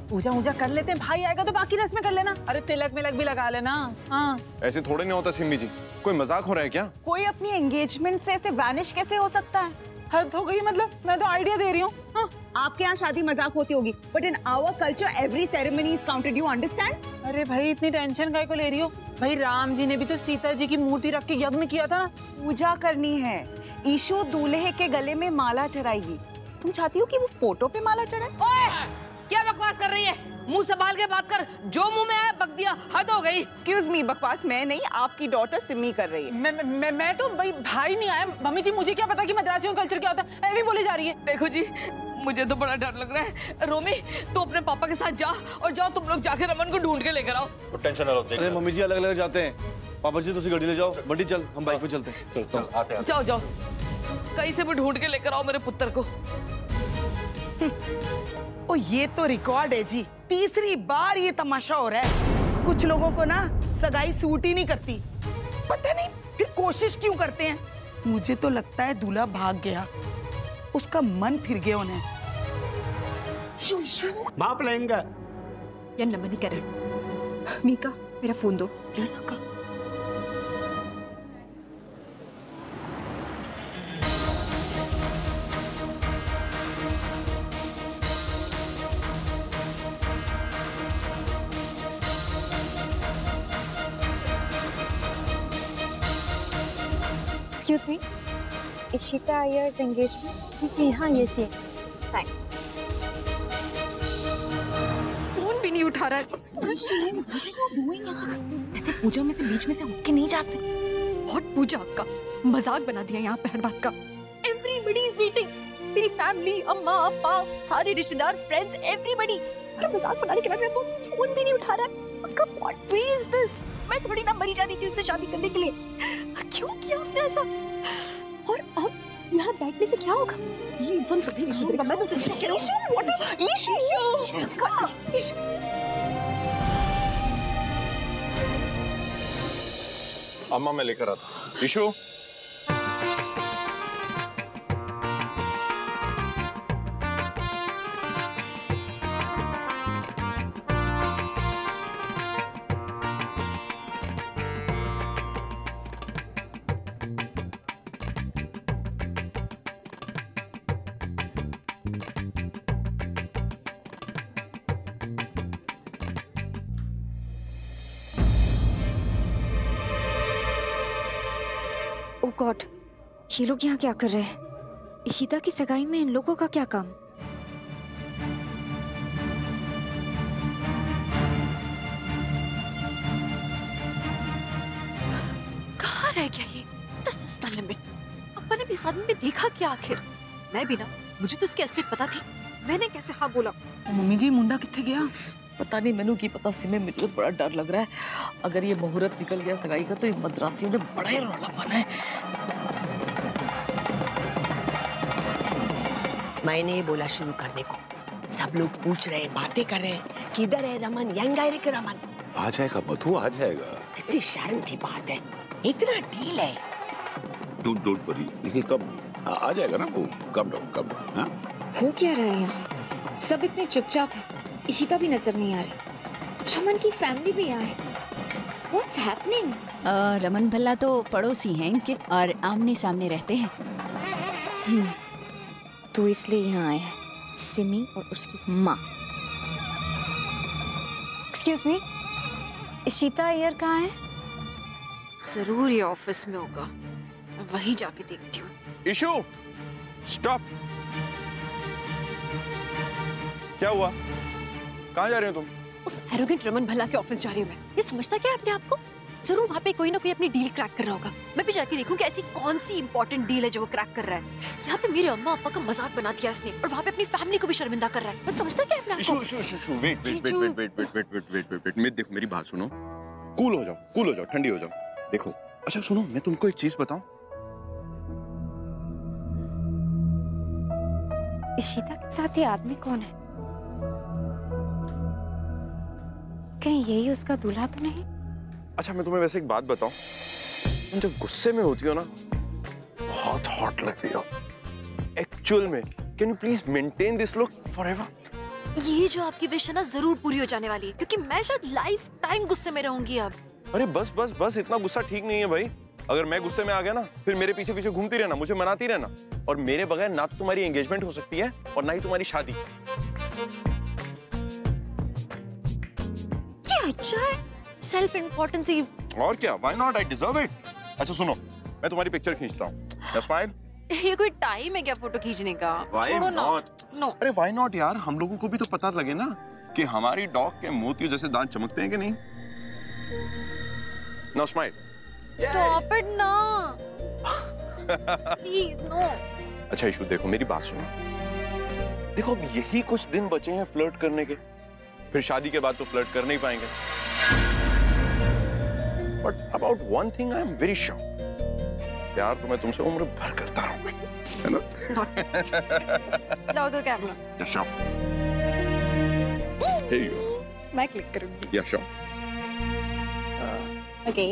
पूजा वूजा कर लेते हैं, भाई आएगा तो बाकी रस्में कर लेना। अरे तिलक मिलक भी लगा लेना। हाँ ऐसे थोड़े नहीं होता सिम्मी जी, कोई मजाक हो रहा है क्या? कोई अपनी एंगेजमेंट से ऐसे वैनिश कैसे हो सकता है? हद हो गई, मतलब मैं तो आइडिया दे रही हूँ। हाँ? आपके यहाँ शादी मजाक होती होगी, but in our culture every ceremony is counted, you understand? अरे भाई इतनी टेंशन काहे को ले रही हो? भाई राम जी ने भी तो सीता जी की मूर्ति रख के यज्ञ किया था। पूजा करनी है, ईशु दूल्हे के गले में माला चढ़ाएगी। तुम चाहती हो कि वो फोटो पे माला चढ़ाए? ओए क्या बकवास कर रही है? मुंह संभाल के बात कर, जो मुंह में आया बक दिया, हद हो गई। एक्सक्यूज मी, बकवास मैं नहीं, आपकी डॉटर सिमी कर रही है। मैं तो भाई नहीं आया। मम्मी जी मुझे क्या पता कि मद्रासियों का कल्चर क्या होता है, ऐवी बोली जा रही है। देखो जी मुझे तो बड़ा डर लग रहा है। रोमी तू अपने पापा के साथ जा और जाओ तुम लोग जाके रमन को ढूंढ के लेकर आओ। तो टेंशन ना लो। अरे मम्मी जी अलग अलग जाते हैं। पापा जी तुम गाड़ी ले जाओ, बंटी चल हम बाइक पे चलते हैं। जाओ जाओ कहीं से भी ढूंढ के लेकर आओ मेरे पुत्र को। ओ ये तो रिकॉर्ड है जी, तीसरी बार ये तमाशा हो रहा है। कुछ लोगों को ना सगाई सूट ही नहीं करती, पता नहीं फिर कोशिश क्यों करते हैं। मुझे तो लगता है दूल्हा भाग गया, उसका मन फिर गया उन्हें। माप लेंगे या नमन ही करे। मीका मेरा फोन दो please. Excuse me, Ishita Iyer's engagement? जी हाँ ये सी। Thank. फोन भी नहीं उठा रहा है। ऐसे पूजा में से बीच में से उठ के नहीं जाते। बहुत पूजा आपका मजाक बना दिया यहाँ पे हर बात का। Everybody is waiting. मेरी फैमिली, अम्मा, अप्पा, सारे रिश्तेदार, फ्रेंड्स, everybody. अरे मजाक बनाने के बाद मेरा फोन भी नहीं उठा रहा है। आपका what way is this? मैं थोड़ी ना मरी जाती थी उससे शादी करने के लिए। क्यों किया उसने ऐसा? और अब यहाँ बैठने से क्या होगा? ये इंसान कभी नहीं सुधरेगा। मैं तो अम्मा मैं लेकर आता। ईशु गॉड, ये लोग यहाँ क्या कर रहे हैं? इशिता की सगाई में इन लोगों का क्या काम? कहाँ रह गया ये? This is the limit. अपन ने भी इस आदमी में देखा क्या आखिर? मैं भी ना, मुझे तो इसकी असलियत पता थी। मैंने कैसे हाँ बोला? मम्मी जी मुंडा कितने गया? पता नहीं, मैंने की पता सिमे, मुझे तो बड़ा डर लग रहा है। अगर ये मुहूर्त निकल गया सगाई का तो ये मद्रासियों ने बड़ा ही रौला बना है। मैंने बोला शुरू करने को, सब लोग पूछ रहे, बातें कर रहे, किधर है रमन, यंग है रे रमन। आ जाएगा मधु, आ जाएगा। कितनी शर्म की बात है, इतना डील है। डोंट वरी, देखिए कब आ जाएगा ना वो। कम डाउन हाँ? हो क्या रहा है यहाँ? सब इतने चुपचाप है, इशिता भी नजर नहीं आ रही, रमन की फैमिली भी यहाँ है। What's happening? रमन भल्ला तो पड़ोसी हैं इनके और आमने सामने रहते हैं। तो इसलिए यहाँ आया है सिमी और उसकी माँ। एक्सक्यूज मी, इशिता अय्यर कहाँ है? जरूर ये ऑफिस में होगा, मैं वहीं जाके देखती हूँ। Issue, stop. क्या हुआ? कहाँ जा रहे हो तुम? उस एरोगेंट रमन भल्ला के ऑफिस जा रही हूँ मैं। ये समझता क्या है अपने आप को? जरूर वहाँ पे कोई ना कोई अपनी डील क्रैक कर रहा होगा। मैं भी जाके देखूं कि ऐसी कौन सी इंपॉर्टेंट डील है जो वो क्रैक कर रहा है। यहाँ पे मेरे अम्मा पापा का मजाक बना दिया इसने और वहाँ पे अपनी फैमिली को भी शर्मिंदा कर रहा है। बस समझता क्या है अपने आप को? वेट, देखो मेरी बात सुनो। कूल हो जाओ, ठंडी हो जाओ। देखो, अच्छा सुनो, मैं तुमको एक चीज बताऊं। इशिता के साथ ये आदमी कौन है? कहीं यही उसका दूल्हा तो नहीं? अच्छा मैं तुम्हें वैसे एक बात बताऊं, तुम जब गुस्से में होती हो ना बहुत हॉट लगती हो। एक्चुअल में can you please maintain this look forever? ये जो आपकी विश है ना जरूर पूरी हो जाने वाली है, क्योंकि मैं शायद लाइफ टाइम गुस्से में रहूंगी अब। अरे बस इतना गुस्सा ठीक नहीं है भाई। अगर मैं गुस्से में आ गया ना फिर मेरे पीछे पीछे घूमती रहना, मुझे मनाती रहना, और मेरे बगैर ना तो तुम्हारी एंगेजमेंट हो सकती है और ना ही तुम्हारी शादी। क्या अच्छा है, सेल्फ इम्पोर्टेंसी। और क्या, why not, I deserve it. अच्छा सुनो, मैं तुम्हारी पिक्चर खींचता हूँ। स्माइल। ये कोई टाइम है क्या फोटो खींचने का? छोड़ो ना। नो। अरे व्हाई नॉट यार, हम लोगों को भी तो पता लगे ना कि हमारी डॉग के मोतियों जैसे दांत चमकते हैं कि नहीं। Now smile. स्टॉप इट ना प्लीज, नो। अच्छा इशू, देखो मेरी बात सुनो। देखो अब यही कुछ दिन बचे हैं फ्लर्ट करने के, फिर शादी के बाद तो फ्लर्ट कर नहीं पाएंगे। But about one thing I am very sure, प्यार तो मैं तुमसे उम्र भर करता रहूंगा, है ना? लाओ दो camera. Sure. Here you go. मैं क्लिक करूंगी। Yeah, sure. ओके।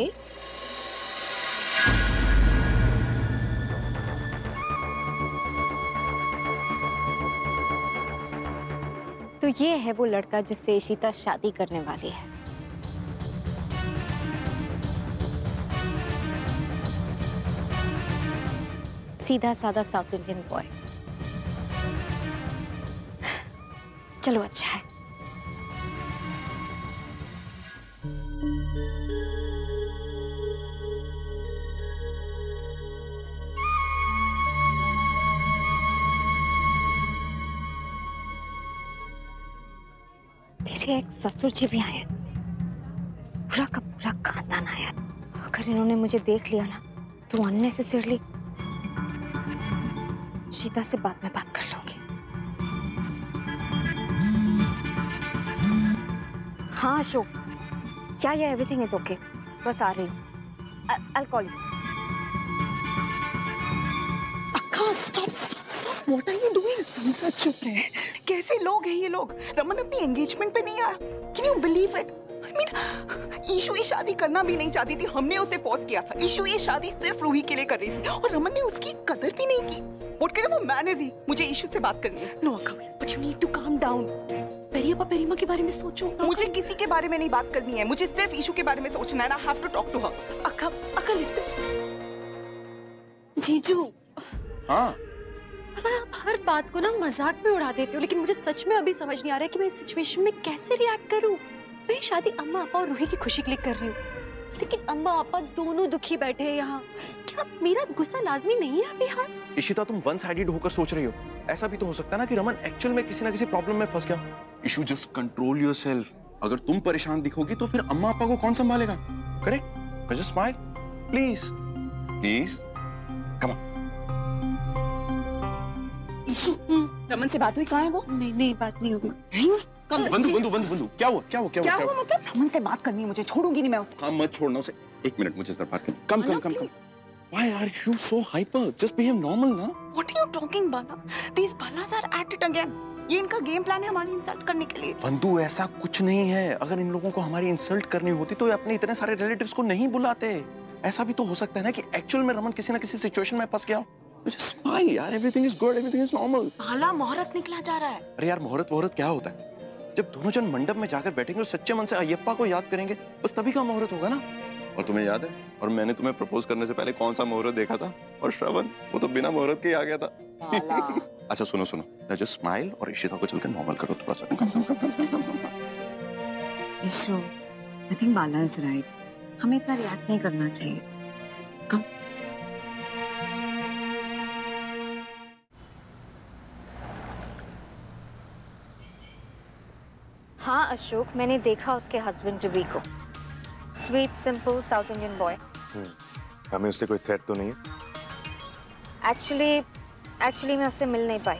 तो ये है वो लड़का जिससे इशिता शादी करने वाली है। सीधा साधा साउथ इंडियन बॉय। चलो अच्छा है। मेरे एक ससुर जी भी आए, पूरा का पूरा खानदान आया। अगर इन्होंने मुझे देख लिया ना तो अननेसेसरली शीता से बाद में बात कर लूंगी। हाँ अशोक, क्या ये एवरीथिंग इज ओके, बस आ रही हूँ। I'll call you. अक्का stop stop stop, what are you doing? चुप रहे। कैसे लोग हैं ये लोग? रमन अपनी एंगेजमेंट पे नहीं आया। Can you believe it? I mean Ishu ये शादी करना भी नहीं चाहती थी, हमने उसे फोर्स किया था। ईशु ये शादी सिर्फ रूही के लिए कर रही थी और रमन ने उसकी कदर भी नहीं की। What kind of a man is he? मुझे ईशु से बात करनी है। नो अक्का, but you need to calm down. पेरिया पेरीमा के बारे में सोचो। मुझे किसी के बारे में नहीं बात करनी है, मुझे सिर्फ ईशु के बारे में सोचना है। I have to talk to her. अक्का अक्का लिसन। जीजू। हाँ। पता है, आप हर बात को ना मजाक में उड़ा देते हो, लेकिन मुझे सच में अभी समझ नहीं आ रहा है कि मैं इस सिचुएशन में कैसे रिएक्ट करूं। मैं शादी अम्मा पापा और रूही की खुशी के लिए कर रही हूँ, लेकिन अम्मा पापा दोनों दुखी बैठे हैं यहाँ। क्या मेरा गुस्सा लाजमी नहीं है अभी? हाँ इशिता, तुम वन साइडेड होकर सोच रही हो। ऐसा भी तो हो सकता है ना कि रमन एक्चुअल में किसी ना किसी प्रॉब्लम में फंस गया। Issue, just control yourself. अगर तुम परेशान दिखोगी तो फिर अम्मा पापा को कौन संभालेगा? Correct? Just smile please, please come on. Issue, Raman से बात हुई? कहाँ है वो? नहीं बात नहीं होगी। बंधु क्या हुआ? क्या हुआ? मतलब रमन से बात करनी है मुझे, छोड़ूंगी नहीं मैं उसे। हाँ मत छोड़ना उसे। एक मिनट मुझे जरा बात करनी। कम। Why are you so hyper? Just behave normal ना। What are you talking, Bala? These Balas are at it again. ये इनका गेम प्लान है हमारी इंसल्ट करने के लिए। बंधु ऐसा कुछ नहीं है। अगर इन लोगों को हमारी इंसल्ट करनी होती तो ये अपने इतने सारे रिलेटिव्स को नहीं बुलाते। ऐसा भी तो हो सकता है ना कि एक्चुअल में रमन किसी ना किसी सिचुएशन में फंस गया हो। Just smile यार, everything is good, everything is normal। बाला मुहूर्त निकला जा रहा है। अरे यार मुहूर्त क्या होता है? जब दोनों जन मंडप में जाकर बैठेंगे और सच्चे मन से अयप्पा को याद करेंगे, बस तभी का मुहूर्त होगा ना। और तुम्हें याद है, और मैंने तुम्हें प्रपोज करने से पहले कौन सा मुहूर्त देखा था? और श्रवण, वो तो बिना मुहूर्त के ही आ गया था। अच्छा सुनो, जस्ट स्माइल और इशिता को चलकर नॉर्मल करो थोड़ा सा। Issue, I think Bala is right. हमें इतना रिएक्ट नहीं करना चाहिए। कम। हाँ अशोक, मैंने देखा उसके हस्बैंड जुबी को। Sweet simple south Indian boy. हमें उससे कोई थ्रेट तो नहीं है? एक्चुअली मैं उससे मिल नहीं पाई।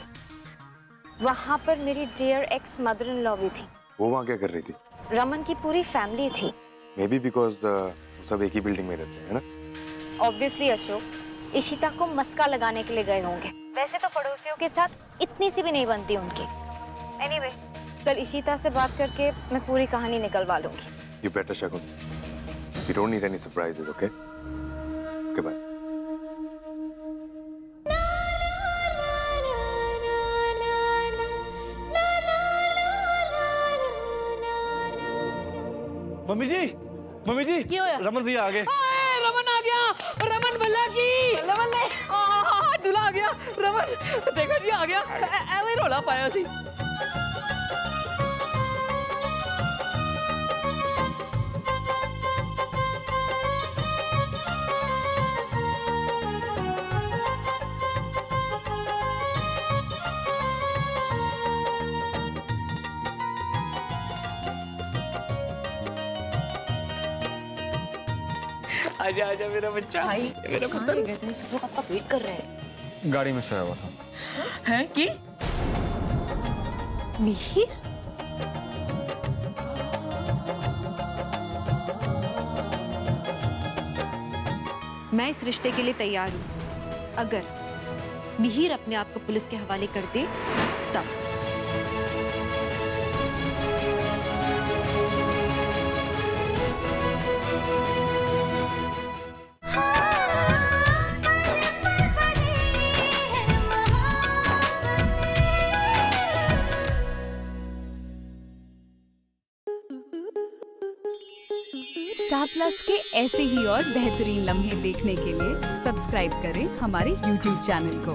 वहाँ पर मेरी dear ex mother in law भी थी। वो वहाँ क्या कर रही थी? रमन की पूरी फैमिली थी। मे बी बिकॉज सब एक ही बिल्डिंग में रहते हैं, है ना? ऑब्वियसली अशोक, इशिता को मस्का लगाने के लिए गए होंगे। वैसे तो पड़ोसियों के साथ इतनी सी भी नहीं बनती उनकी। एनीवे, कल इशिता से बात करके मैं पूरी कहानी निकलवा लूंगी। You better, Shagun. You don't need any surprises, okay? Okay, bye. Mummy ji, क्यों है? रमन भैया आ गए। रमन आ गया, रमन भल्ला की दूल्हा आ गया। रमन देखा जी आ गया, एवं रोला पाया सी। आजा आजा मेरा बच्चा। भाई मेरा पुत्र। गए थे, सब लोग आपका वेट कर रहे हैं। गाड़ी में सोया हुआ था। हैं कि? मिहिर? मैं इस रिश्ते के लिए तैयार हूं, अगर मिहिर अपने आप को पुलिस के हवाले कर दे तब। स्टार प्लस के ऐसे ही और बेहतरीन लम्हे देखने के लिए सब्सक्राइब करें हमारे YouTube चैनल को।